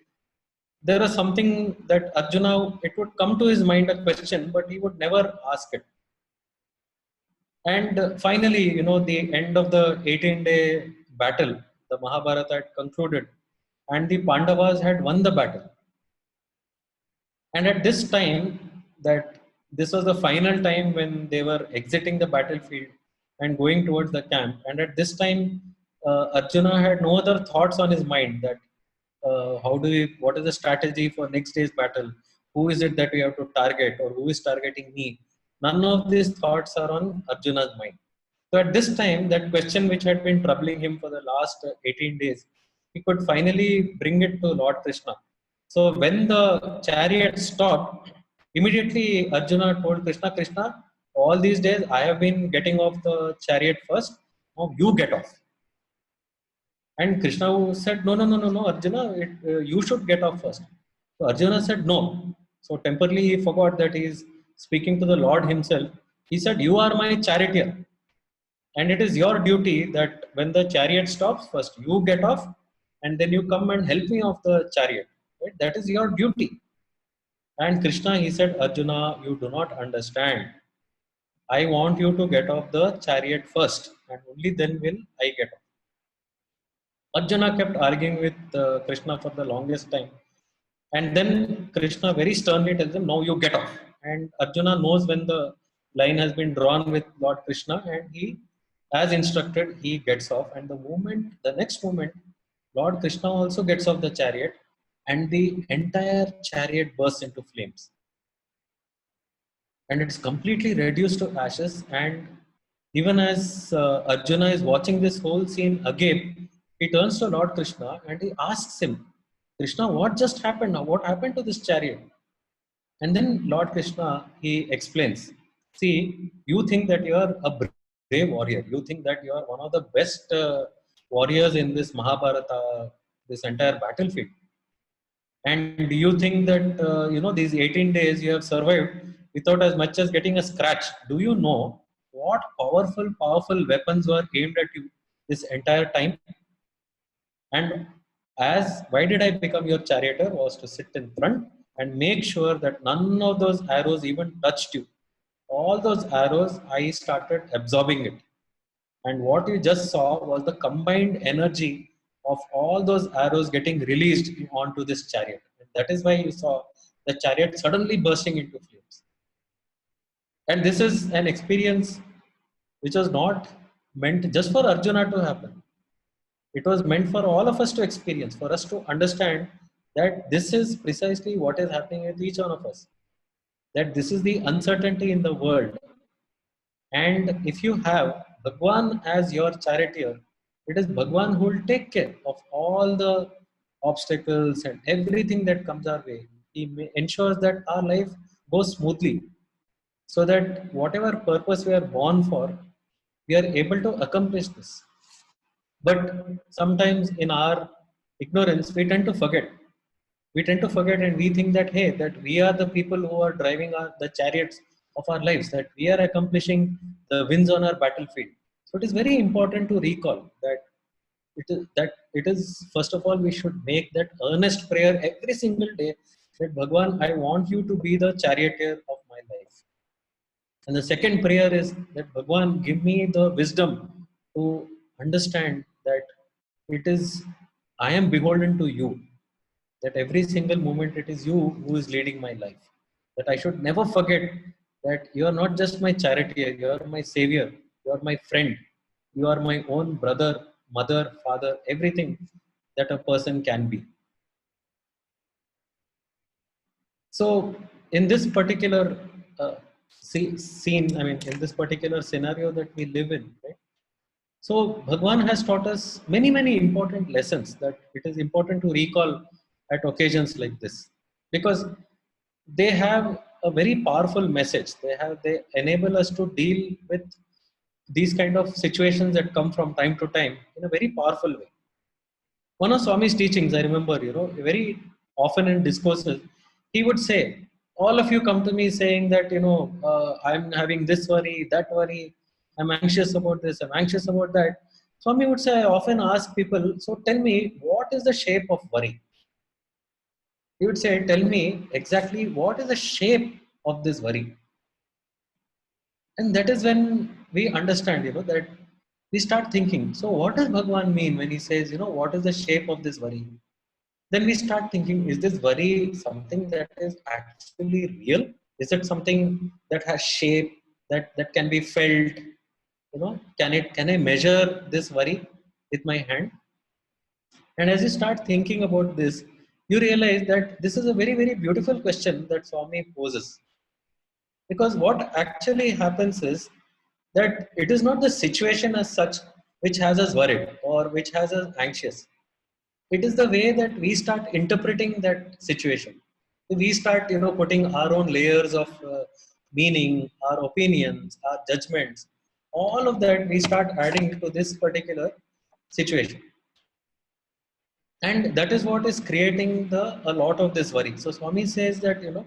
there was something that Arjuna, it would come to his mind a question, but he would never ask it. And finally, the end of the 18-day battle, the Mahabharata had concluded, and the Pandavas had won the battle. And at this time, that this was the final time when they were exiting the battlefield and going towards the camp. And at this time, Arjuna had no other thoughts on his mind that what is the strategy for next day's battle? Who is it that we have to target, or who is targeting me? None of these thoughts are on Arjuna's mind. So at this time, that question which had been troubling him for the last 18 days, he could finally bring it to Lord Krishna. So when the chariot stopped, Immediately Arjuna told Krishna, Krishna, all these days I have been getting off the chariot first, now you get off. And Krishna said, no, no, no, no, no, Arjuna, you should get off first. So Arjuna said, no. So temporarily he forgot that he is speaking to the Lord himself. He said, you are my charioteer. And it is your duty that when the chariot stops, first you get off and then you come and help me off the chariot. Right? That is your duty. And Krishna, he said, Arjuna, you do not understand. I want you to get off the chariot first, and only then will I get off. Arjuna kept arguing with Krishna for the longest time. And then Krishna very sternly tells him, now you get off. And Arjuna knows when the line has been drawn with Lord Krishna, and he, as instructed, he gets off. And the next moment, Lord Krishna also gets off the chariot, and the entire chariot bursts into flames. And it's completely reduced to ashes. And even as Arjuna is watching this whole scene agape, he turns to Lord Krishna and he asks him, Krishna, what just happened now? What happened to this chariot? And then Lord Krishna, he explains, see, you think that you are a brave warrior. You think that you are one of the best warriors in this Mahabharata, this entire battlefield. And you think that, these 18 days you have survived without as much as getting a scratch. Do you know what powerful weapons were aimed at you this entire time? And why did I become your charioteer was to sit in front and make sure that none of those arrows even touched you. All those arrows, I started absorbing it. And what you just saw was the combined energy of all those arrows getting released onto this chariot. And that is why you saw the chariot suddenly bursting into flames. And this is an experience which was not meant just for Arjuna to happen. It was meant for all of us to experience, for us to understand that this is precisely what is happening with each one of us. That this is the uncertainty in the world. And if you have Bhagwan as your charioteer, it is Bhagwan who will take care of all the obstacles and everything that comes our way. He ensures that our life goes smoothly, so that whatever purpose we are born for, we are able to accomplish this. But sometimes in our ignorance, we tend to forget. We tend to forget and we think that, hey, that we are the people who are driving the chariots of our lives, that we are accomplishing the wins on our battlefield. So it is very important to recall that it is first of all, we should make that earnest prayer every single day that Bhagwan, I want you to be the charioteer of my life. And the second prayer is that Bhagwan, give me the wisdom to understand that I am beholden to you. That every single moment it is you who is leading my life. That I should never forget that you are not just my charioteer, you are my savior, you are my friend, you are my own brother, mother, father, everything that a person can be. So in this particular scene, in this particular scenario that we live in, right? So Bhagwan has taught us many, many important lessons that it is important to recall at occasions like this, because they have a very powerful message. They enable us to deal with these kind of situations that come from time to time in a very powerful way. One of Swami's teachings, I remember, very often in discourses, he would say, all of you come to me saying that, I'm having this worry, that worry, I'm anxious about this, I'm anxious about that. Swami would say, I often ask people, so tell me, what is the shape of worry? He would say, tell me exactly what is the shape of this worry. And that is when we understand, that we start thinking, so what does Bhagwan mean when he says, what is the shape of this worry? Then we start thinking, is this worry something that is actually real? Is it something that has shape, that can be felt? Can I measure this worry with my hand? And as you start thinking about this, you realize that this is a very, very beautiful question that Swami poses. Because what actually happens is that it is not the situation as such which has us worried or which has us anxious. It is the way that we start interpreting that situation. We start, putting our own layers of meaning, our opinions, our judgments, all of that we start adding to this particular situation. And that is what is creating a lot of this worry. So Swami says that,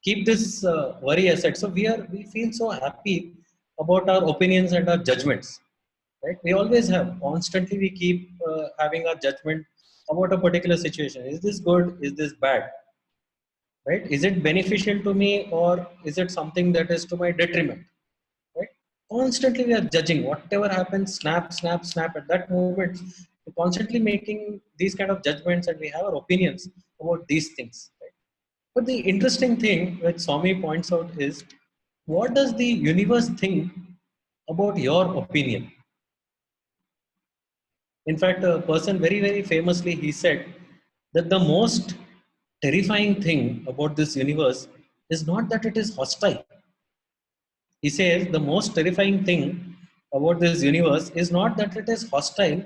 keep this worry aside. So we feel so happy about our opinions and our judgments, right? We always have, constantly we keep having our judgment about a particular situation. Is this good? Is this bad? Right? Is it beneficial to me, or is it something that is to my detriment? Right? Constantly we are judging whatever happens, snap, snap, snap. At that moment, we're constantly making these kind of judgments, and we have our opinions about these things. Right? But the interesting thing which Swami points out is, what does the universe think about your opinion? In fact, a person very, very famously, he said that the most terrifying thing about this universe is not that it is hostile. He says the most terrifying thing about this universe is not that it is hostile,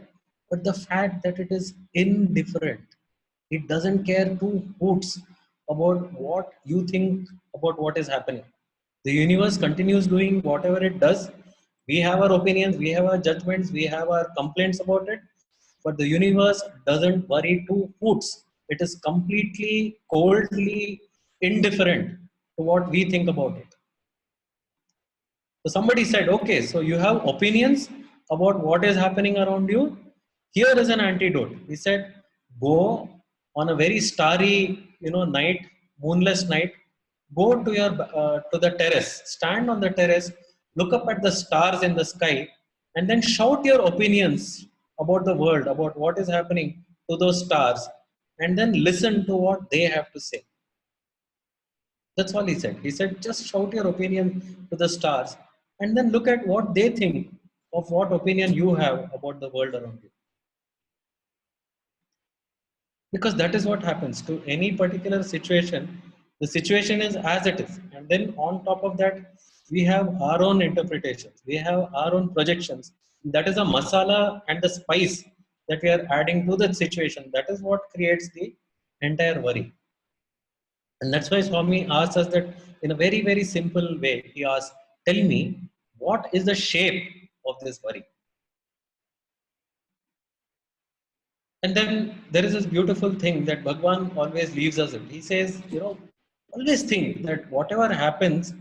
but the fact that it is indifferent. It doesn't care two hoots about what you think about what is happening. The universe continues doing whatever it does. We have our opinions, we have our judgments, we have our complaints about it, but the universe doesn't worry two hoots. It is completely, coldly indifferent to what we think about it. So somebody said, okay, so you have opinions about what is happening around you. Here is an antidote. He said, go on a very starry, night, moonless night. Go to to the terrace. Stand on the terrace. Look up at the stars in the sky, and then shout your opinions about the world, about what is happening to those stars, and then listen to what they have to say. That's all he said. He said, just shout your opinion to the stars and then look at what they think of what opinion you have about the world around you. Because that is what happens to any particular situation. The situation is as it is. And then on top of that, we have our own interpretations. We have our own projections. That is a masala and the spice that we are adding to that situation. That is what creates the entire worry. And that's why Swami asks us that in a very, very simple way. He asks, tell me, what is the shape of this worry? And then there is this beautiful thing that Bhagwan always leaves us with. He says, always think that whatever happens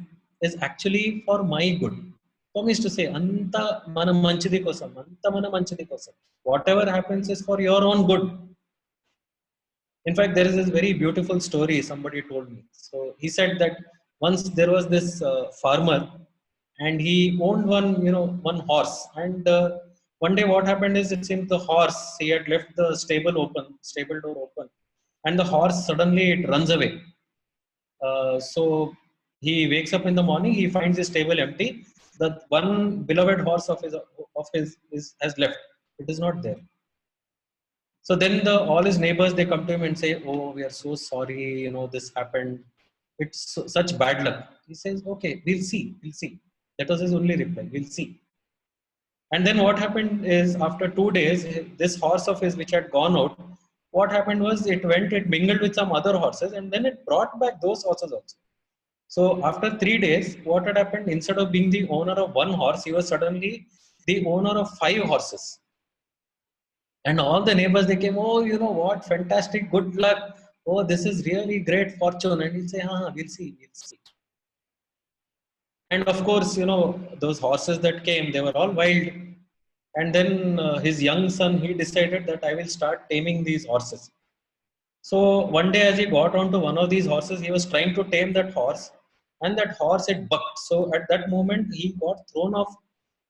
is actually for my good. Swami used to say, Anta mana manchidi kosam, anta mana manchidi kosam. Whatever happens is for your own good. In fact, there is this very beautiful story somebody told me. So he said that once there was this farmer, and he owned one horse. And one day, what happened is, it seemed the horse, he had left the stable door open, and the horse suddenly it runs away. So he wakes up in the morning, he finds his stable empty. The one beloved horse of his has left. It is not there. So then all his neighbors, they come to him and say, "Oh, we are so sorry. This happened. It's such bad luck." He says, "Okay, we'll see. We'll see." That was his only reply. "We'll see." And then what happened is, after 2 days, this horse of his which had gone out, what happened was it mingled with some other horses, and then it brought back those horses also. So after 3 days, what had happened? Instead of being the owner of one horse, he was suddenly the owner of 5 horses. And all the neighbors, they came, "Oh, you know what, fantastic, good luck. Oh, this is really great fortune." And he'll say, we'll see, we'll see. And of course, those horses that came, they were all wild. And then his young son, he decided that I will start taming these horses. So one day, as he got onto one of these horses, he was trying to tame that horse, and that horse, it bucked. So at that moment, he got thrown off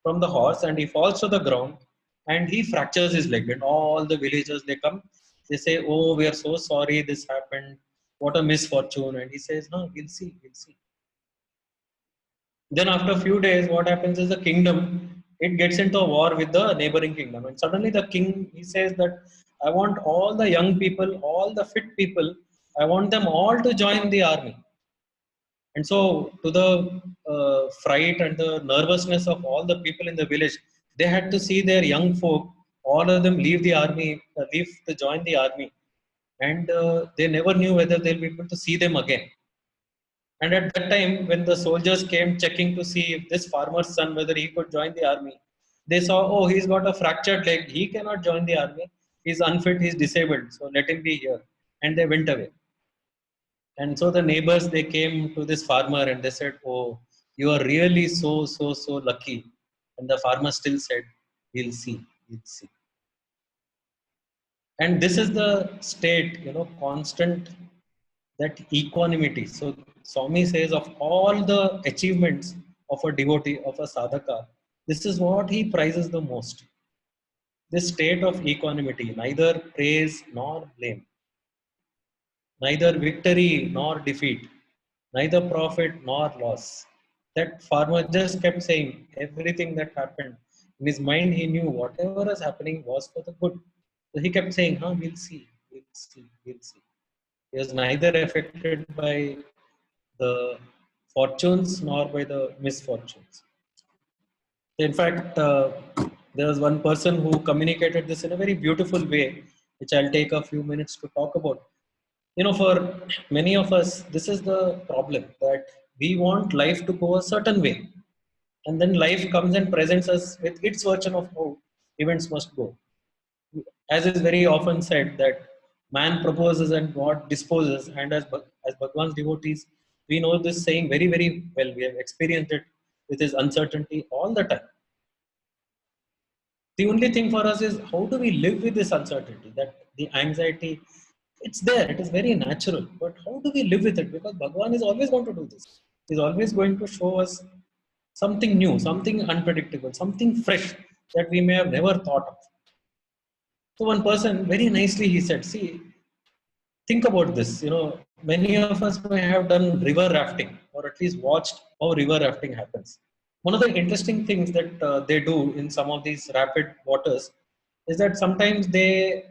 from the horse, and he falls to the ground, and he fractures his leg. And all the villagers, they come, they say, "Oh, we are so sorry this happened. What a misfortune." And he says, "No, we'll see, we'll see." Then after a few days, what happens is, the kingdom, it gets into a war with the neighboring kingdom. And suddenly the king, he says that, "I want all the young people, all the fit people, I want them all to join the army." And so, to the fright and the nervousness of all the people in the village, they had to see their young folk, all of them leave the army, leave to join the army. and they never knew whether they'll be able to see them again. And at that time, when the soldiers came checking to see if this farmer's son, whether he could join the army, they saw, oh, he's got a fractured leg. He cannot join the army. He's unfit. He's disabled. So let him be here. And they went away. And so the neighbors, they came to this farmer and they said, oh, you are really so lucky. And the farmer still said, we'll see, we'll see. And this is the state, constant, that equanimity. So Swami says of all the achievements of a devotee, of a sadhaka, this is what he prizes the most. This state of equanimity, neither praise nor blame, neither victory nor defeat, neither profit nor loss. That farmer just kept saying everything that happened. In his mind, he knew whatever was happening was for the good. So he kept saying, we'll see, we'll see, we'll see. He was neither affected by the fortunes nor by the misfortunes. In fact, there was one person who communicated this in a very beautiful way, which I'll take a few minutes to talk about. For many of us, this is the problem, that we want life to go a certain way. And then life comes and presents us with its version of how events must go. As is very often said, that man proposes and God disposes. And as Bhagwan's devotees, we know this saying very, very well. We have experienced it with his uncertainty all the time. The only thing for us is, how do we live with this uncertainty? That the anxiety, it's there, it is very natural. But how do we live with it? Because Bhagwan is always going to do this. He's always going to show us something new, something unpredictable, something fresh that we may have never thought of. So one person, very nicely, he said, see, think about this. Many of us may have done river rafting, or at least watched how river rafting happens. One of the interesting things that they do in some of these rapid waters is that sometimes they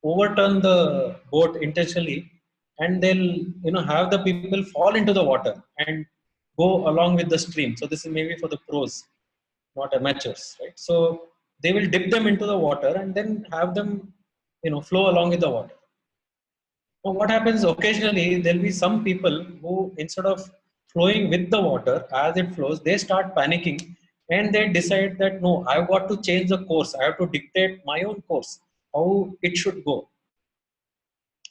overturn the boat intentionally, and they'll have the people fall into the water and go along with the stream. So this is maybe for the pros, not amateurs, right? So they will dip them into the water and then have them flow along with the water. Now what happens occasionally, there'll be some people who, instead of flowing with the water as it flows, they start panicking and they decide that, no, I've got to change the course. I have to dictate my own course, how it should go.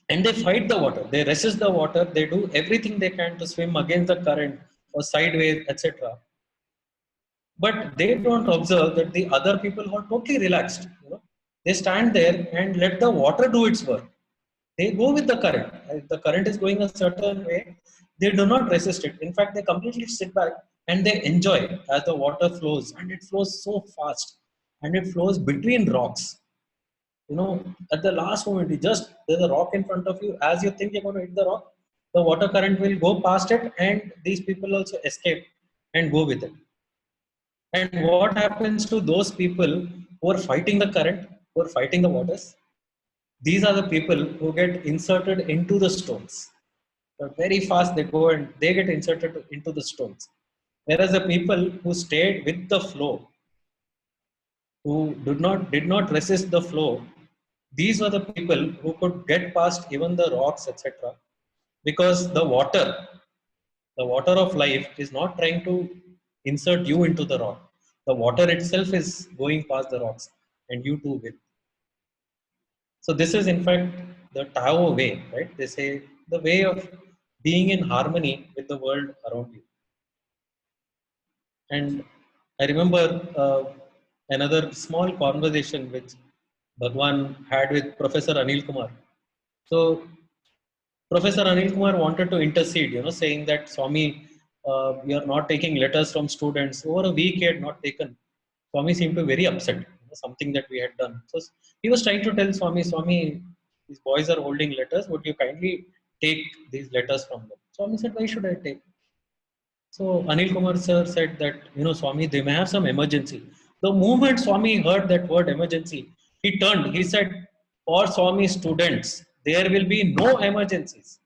And they fight the water. They resist the water. They do everything they can to swim against the current or sideways, etc. But they don't observe that the other people are totally relaxed. They stand there and let the water do its work. They go with the current. If the current is going a certain way, they do not resist it. In fact, they completely sit back and they enjoy as the water flows. And it flows so fast. And it flows between rocks. At the last moment, there's a rock in front of you. As you think you're going to hit the rock, the water current will go past it, and these people also escape and go with it. And what happens to those people who are fighting the current, who are fighting the waters? These are the people who get inserted into the stones. So very fast they go and they get inserted into the stones. Whereas the people who stayed with the flow, who did not resist the flow, these were the people who could get past even the rocks, etc. Because the water of life is not trying to insert you into the rock. The water itself is going past the rocks, and you too will. So this is in fact the Tao way, right? They say the way of being in harmony with the world around you. And I remember another small conversation which Bhagwan had with Professor Anil Kumar. So Professor Anil Kumar wanted to intercede, saying that, Swami, we are not taking letters from students. Over a week he had not taken. Swami seemed to be very upset, something that we had done. So he was trying to tell Swami, these boys are holding letters. Would you kindly take these letters from them? Swami said, why should I take? So Anil Kumar sir said that, Swami, they may have some emergency. The moment Swami heard that word emergency, he turned. He said, for Swami students, there will be no emergencies.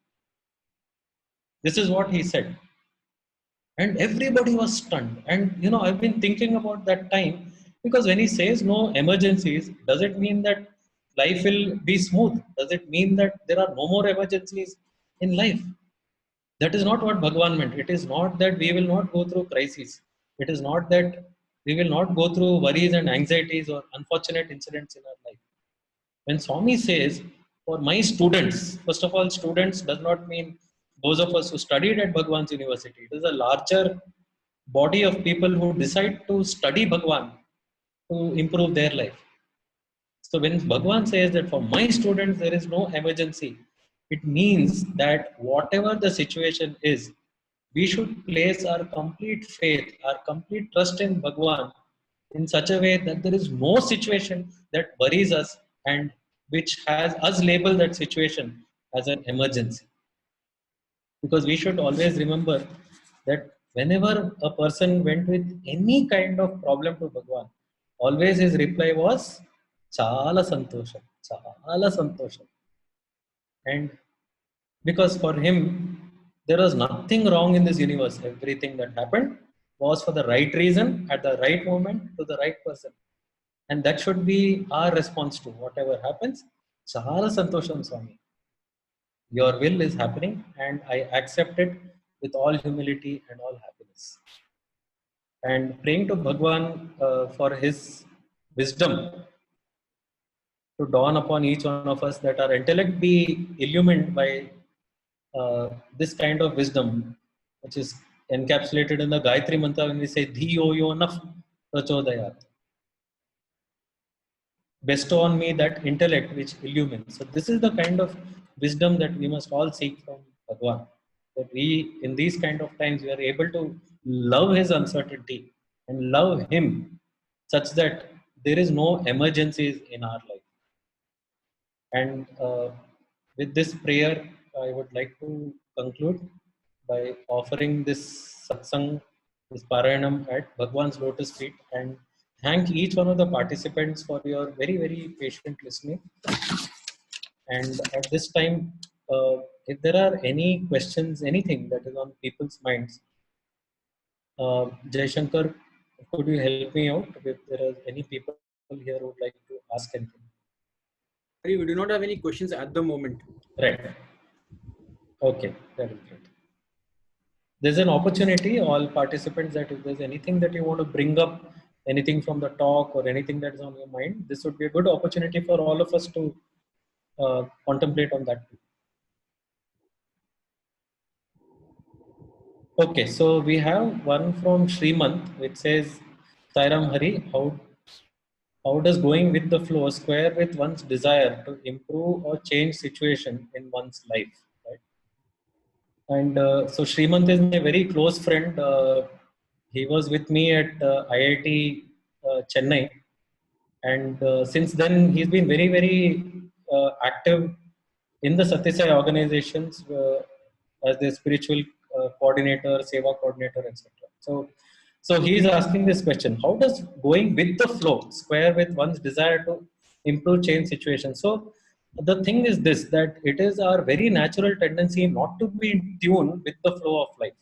This is what he said. And everybody was stunned. And, I've been thinking about that time, because when he says no emergencies, does it mean that life will be smooth? Does it mean that there are no more emergencies in life? That is not what Bhagavan meant. It is not that we will not go through crises. It is not that we will not go through worries and anxieties or unfortunate incidents in our life. When Swami says, for my students, first of all, students does not mean those of us who studied at Bhagwan's university. It is a larger body of people who decide to study Bhagwan to improve their life. So when Bhagwan says that for my students there is no emergency, it means that whatever the situation is, we should place our complete faith, our complete trust in Bhagwan in such a way that there is no situation that worries us and which has us label that situation as an emergency. Because we should always remember that whenever a person went with any kind of problem to Bhagwan, always his reply was Chala Santosham, Chala Santosham. And because for him, there was nothing wrong in this universe. Everything that happened was for the right reason, at the right moment, to the right person. And that should be our response to whatever happens. Chala Santosham Swami. Your will is happening, and I accept it with all humility and all happiness. And praying to Bhagwan for his wisdom to dawn upon each one of us, that our intellect be illumined by this kind of wisdom, which is encapsulated in the Gayatri Mantra when we say Dhiyo yo naf prachodayat. Bestow on me that intellect which illumines. So this is the kind of wisdom that we must all seek from Bhagwan. That we, in these kind of times, we are able to love his uncertainty and love him such that there is no emergencies in our life. And with this prayer, I would like to conclude by offering this satsang, this parayanam at Bhagwan's lotus feet, and thank each one of the participants for your very, very patient listening. And at this time, if there are any questions, anything that is on people's minds, Jai Shankar, could you help me out if there are any people here who would like to ask anything? We do not have any questions at the moment. Right. Okay, that is great. There's an opportunity, all participants, that if there's anything that you want to bring up, anything from the talk or anything that is on your mind, this would be a good opportunity for all of us to contemplate on that too. Okay, so we have one from Srimant, which says, Sairam Hari, how does going with the flow square with one's desire to improve or change situation in one's life? Right? And so Srimant is my very close friend. He was with me at IIT Chennai. And since then, he's been very, very active in the Satya Sai organizations as the spiritual coordinator, seva coordinator, etc. So he's asking this question: how does going with the flow square with one's desire to improve change situation? So the thing is this: that it is our very natural tendency not to be in tune with the flow of life.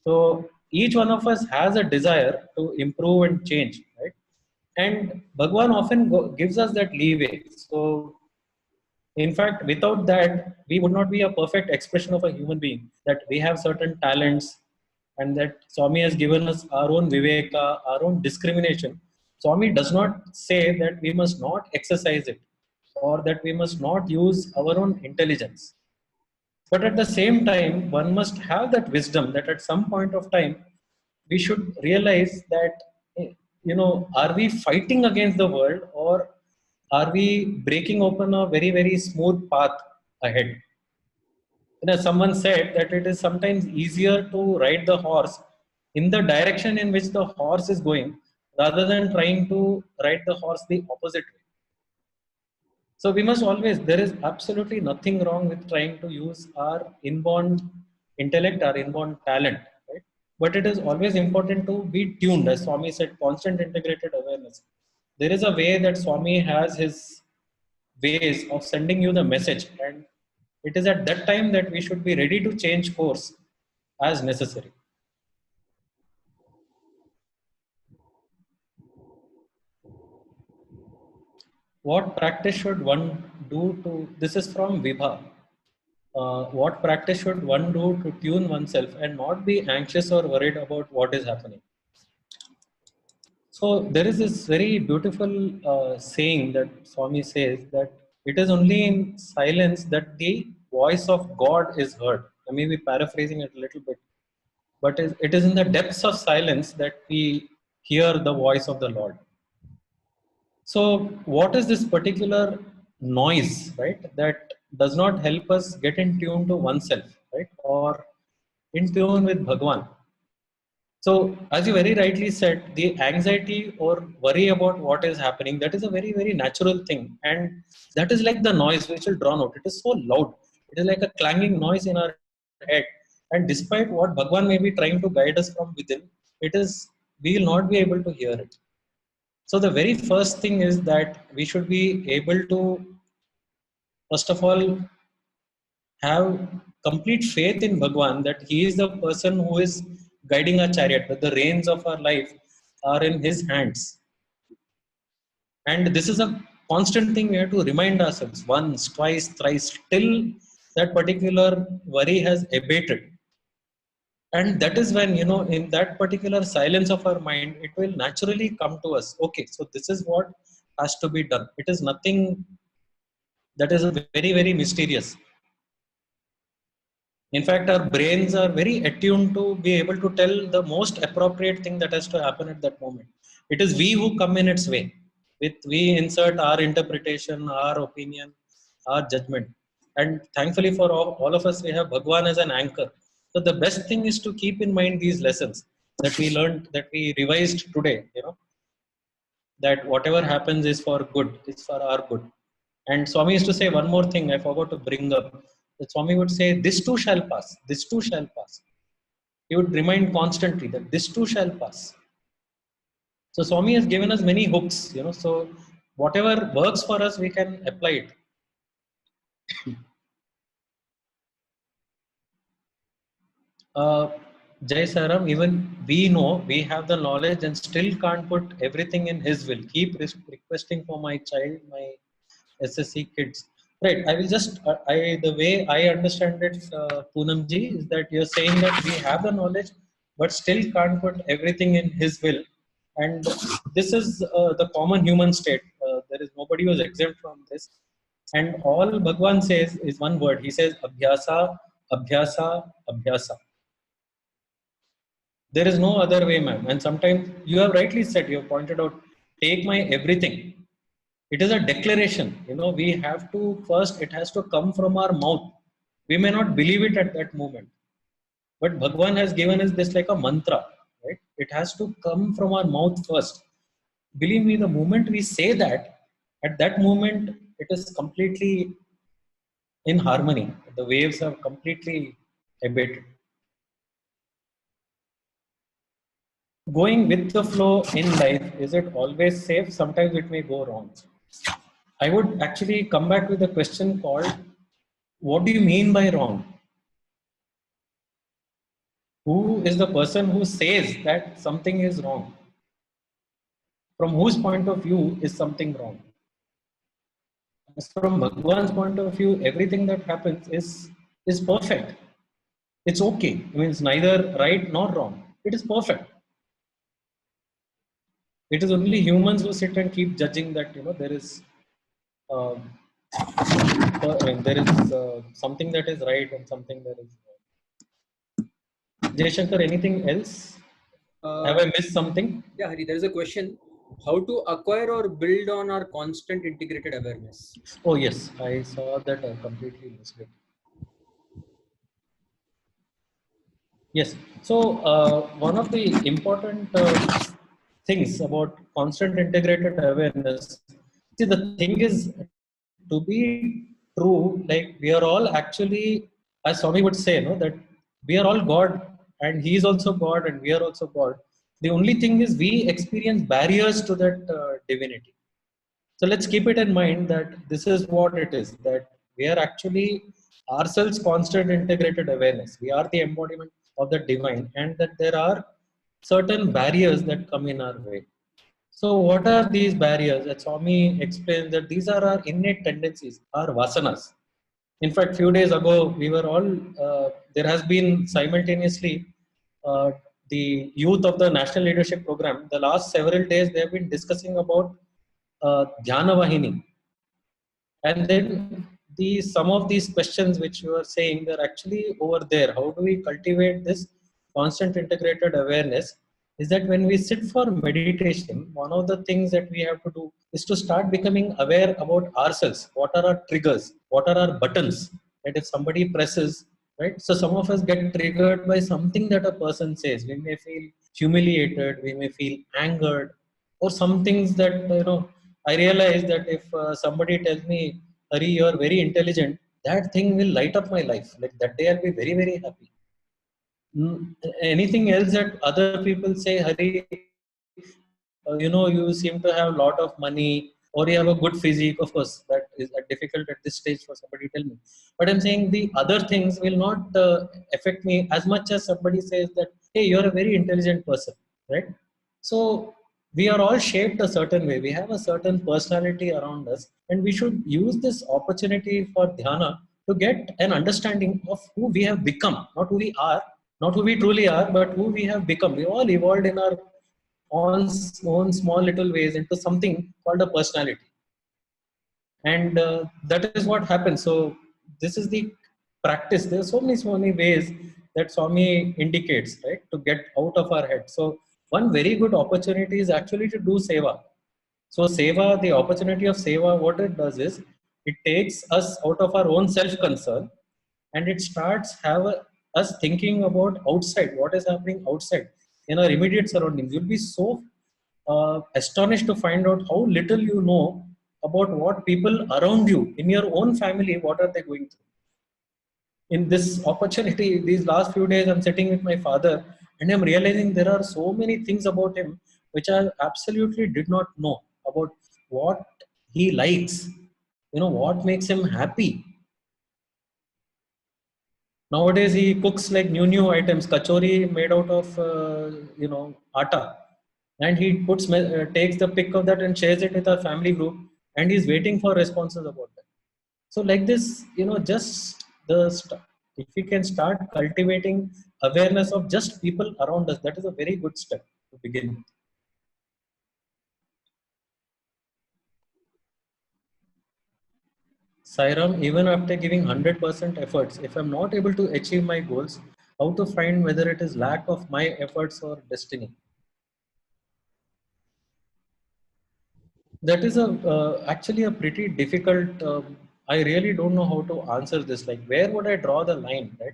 So each one of us has a desire to improve and change, right? And Bhagwan often gives us that leeway. So in fact, without that, we would not be a perfect expression of a human being. That we have certain talents, and that Swami has given us our own viveka, our own discrimination. Swami does not say that we must not exercise it, or that we must not use our own intelligence. But at the same time, one must have that wisdom that at some point of time, we should realize that, are we fighting against the world, or are we breaking open a very, very smooth path ahead? Someone said that it is sometimes easier to ride the horse in the direction in which the horse is going rather than trying to ride the horse the opposite way. So we must always, there is absolutely nothing wrong with trying to use our inborn intellect, our inborn talent, right? But it is always important to be tuned, as Swami said, constant integrated awareness. There is a way that Swami has his ways of sending you the message, and it is at that time that we should be ready to change course as necessary. what practice should one do to, this is from Vibha. What practice should one do to tune oneself and not be anxious or worried about what is happening? So there is this very beautiful saying that Swami says that it is only in silence that the voice of God is heard. I may be paraphrasing it a little bit, but it is in the depths of silence that we hear the voice of the Lord. So what is this particular noise, right, that does not help us get in tune to oneself, right, or in tune with Bhagwan? So, as you very rightly said, the anxiety or worry about what is happening, that is a very, very natural thing. And that is like the noise which will drown out. It is so loud. It is like a clanging noise in our head. And despite what Bhagwan may be trying to guide us from within, we will not be able to hear it. So, the very first thing is that we should be able to, first of all, have complete faith in Bhagwan that he is the person who is guiding our chariot, that the reins of our life are in his hands. And this is a constant thing we have to remind ourselves once, twice, thrice, till that particular worry has abated. And that is when, in that particular silence of our mind, it will naturally come to us. Okay, so this is what has to be done. It is nothing that is very, very mysterious. In fact, our brains are very attuned to be able to tell the most appropriate thing that has to happen at that moment. It is we who come in its way. We insert our interpretation, our opinion, our judgment. And thankfully for all of us, we have Bhagwan as an anchor. So the best thing is to keep in mind these lessons that we learned, that we revised today, that whatever happens is for good, it's for our good. And Swami used to say one more thing I forgot to bring up. The Swami would say, this too shall pass, this too shall pass. He would remind constantly that this too shall pass. So Swami has given us many hooks, so whatever works for us, we can apply it. Jai Saram, even we know we have the knowledge and still can't put everything in his will. Keep requesting for my child, my SSC kids. Right. I will just, the way I understand it, Poonamji, is that you're saying that we have the knowledge, but still can't put everything in his will. And this is the common human state. There is nobody who is exempt from this. And all Bhagwan says is one word. He says, Abhyasa, Abhyasa, Abhyasa. There is no other way, ma'am. And sometimes you have rightly said, you have pointed out, take my everything. It is a declaration. We have to first, it has to come from our mouth. We may not believe it at that moment. But Bhagwan has given us this like a mantra, right? It has to come from our mouth first. Believe me, the moment we say that, at that moment, it is completely in harmony. The waves have completely abated. Going with the flow in life, is it always safe? Sometimes it may go wrong. I would actually come back with a question called, what do you mean by wrong? Who is the person who says that something is wrong? From whose point of view is something wrong? As from Bhagwan's point of view, everything that happens is perfect. It's okay. It means neither right nor wrong. It is perfect. It is only humans who sit and keep judging that there is something that is right and something that is wrong. Jai Shankar, anything else? Have I missed something? Yeah, Hari, there is a question. How to acquire or build on our constant integrated awareness? Oh yes, I saw that. I completely missed it. Yes. So one of the important things about constant integrated awareness, see, the thing is, to be true, like we are all actually, as Swami would say, that we are all God and he is also God and we are also God. The only thing is we experience barriers to that divinity. So let's keep it in mind that this is what it is, that we are actually ourselves constant integrated awareness. We are the embodiment of the divine, and that there are certain barriers that come in our way. So what are these barriers? That Swami explains that these are our innate tendencies, our vasanas. In fact, few days ago, we were all, there has been simultaneously uh, the youth of the National Leadership Program. The last several days, they have been discussing about Dhyana Vahini. And then some of these questions which you are saying, they're actually over there. How do we cultivate this constant integrated awareness? Is that when we sit for meditation, one of the things that we have to do is to start becoming aware about ourselves. What are our triggers? What are our buttons? That if somebody presses, right? So some of us get triggered by something that a person says. We may feel humiliated, we may feel angered, or some things that, I realize that if somebody tells me, Hari, you are very intelligent, that thing will light up my life. Like that day, I'll be very, very happy. Anything else that other people say, Hari, you seem to have a lot of money or you have a good physique. Of course, that is difficult at this stage for somebody to tell me. But I'm saying the other things will not affect me as much as somebody says that, hey, you're a very intelligent person, right? So we are all shaped a certain way. We have a certain personality around us, and we should use this opportunity for dhyana to get an understanding of who we have become, not who we are, not who we truly are, but who we have become. We all evolved in our own small little ways into something called a personality, and that is what happens. So this is the practice. There are so many ways that Swami indicates, right, to get out of our head. So one very good opportunity is actually to do seva. So seva, the opportunity of seva, what it does is it takes us out of our own self concern, and it starts us thinking about outside, what is happening outside in our immediate surroundings. You'll be so astonished to find out how little you know about what people around you in your own family, what are they going through. In this opportunity, these last few days, I'm sitting with my father and I'm realizing there are so many things about him which I absolutely did not know about. What he likes, what makes him happy. Nowadays he cooks like new items, kachori made out of atta, and he takes the pic of that and shares it with our family group, and he's waiting for responses about that. So like this, just if we can start cultivating awareness of just people around us, that is a very good step to begin with. Sairam, even after giving 100% efforts, if I'm not able to achieve my goals, how to find whether it is lack of my efforts or destiny? That is actually a pretty difficult. I really don't know how to answer this. Like, where would I draw the line, right?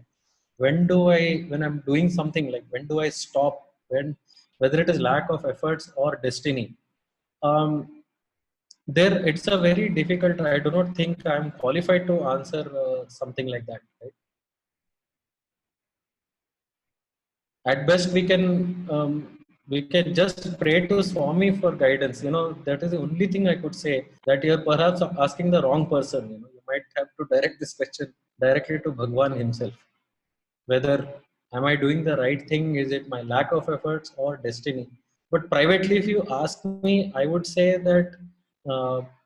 When I'm doing something, like when do I stop? Whether it is lack of efforts or destiny. It's a very difficult. I do not think I'm qualified to answer something like that. Right? At best, we can just pray to Swami for guidance. That is the only thing I could say. That you're perhaps asking the wrong person. You might have to direct this question directly to Bhagwan himself. Whether am I doing the right thing? Is it my lack of efforts or destiny? But privately, if you ask me, I would say that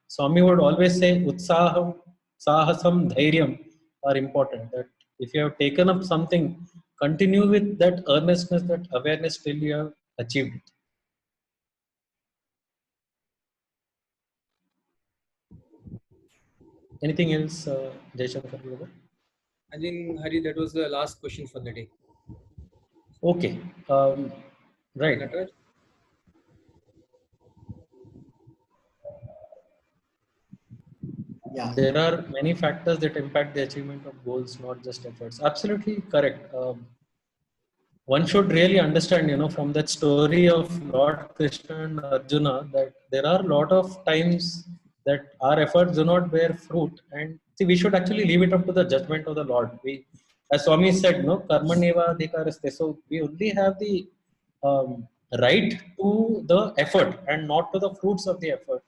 Swami would always say utsaham, sahasam, dhairyam are important. That if you have taken up something, continue with that earnestness, that awareness till you have achieved it. Anything else, Jaishankar brother? I think, Hari, that was the last question for the day. Okay. Right. Nataraj? Yeah. There are many factors that impact the achievement of goals, not just efforts. Absolutely correct. One should really understand, from that story of Lord Krishna and Arjuna, that there are a lot of times that our efforts do not bear fruit. And see, we should actually leave it up to the judgment of the Lord. As Swami said, no, karmaneva adhikaraste. So we only have the right to the effort and not to the fruits of the effort.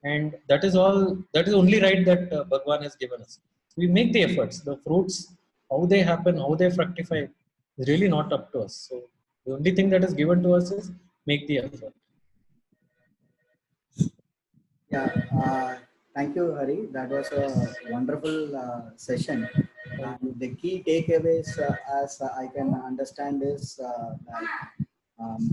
And that is only right that Bhagwan has given us. We make the efforts. The fruits, how they happen, how they fructify, is really not up to us. So the only thing that is given to us is make the effort. Yeah, thank you, Hari. That was a wonderful session. And the key takeaways, as I can understand, is that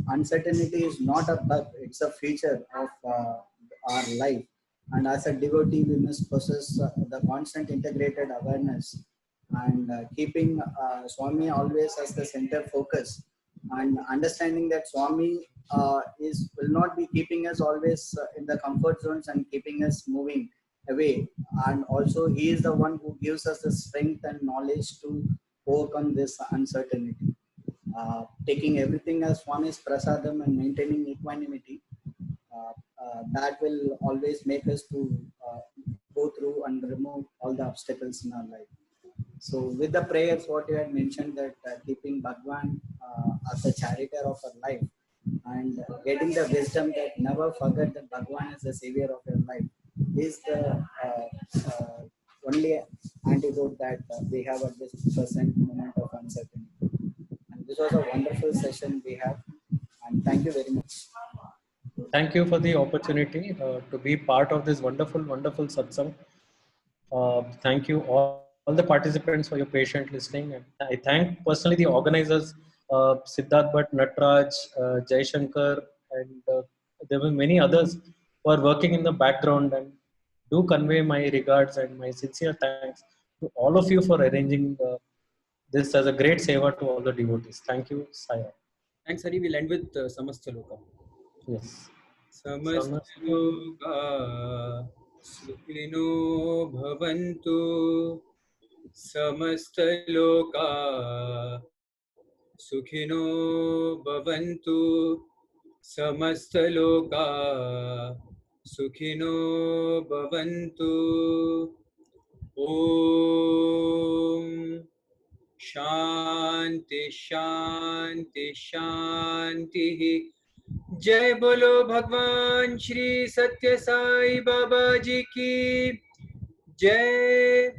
uncertainty is not a bug; it's a feature of our life. And as a devotee, we must possess the constant integrated awareness and keeping Swami always as the center focus, and understanding that Swami is will not be keeping us always in the comfort zones and keeping us moving away, and also he is the one who gives us the strength and knowledge to overcome this uncertainty. Taking everything as Swami's prasadam and maintaining equanimity, that will always make us to go through and remove all the obstacles in our life. So with the prayers, what you had mentioned, that keeping Bhagwan as the charioteer of our life, and getting the wisdom that never forget that Bhagwan is the savior of your life, is the only antidote that we have at this present moment of uncertainty. And this was a wonderful session we have, and thank you very much. Thank you for the opportunity to be part of this wonderful, wonderful satsang. Thank you all the participants for your patient listening. And I thank personally the organizers, Siddharth Bhatt, Natraj, Jai Shankar, and there were many others who are working in the background, and do convey my regards and my sincere thanks to all of you for arranging this as a great seva to all the devotees. Thank you, Sai. Thanks, Hari. We'll end with Samastaloka. Yes. समस्तलोका सुखिनो भवन्तु समस्तलोका सुखिनो भवन्तु समस्तलोका सुखिनो भवन्तु ॐ शांति शांति शांति। जय बोलो भगवान श्री सत्य साई बाबा जी की जय।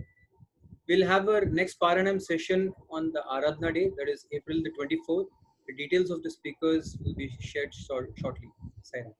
We'll have our next Paranam session on the Aradhana day, that is April the 24th. The details of the speakers will be shared shortly. Sai Ram.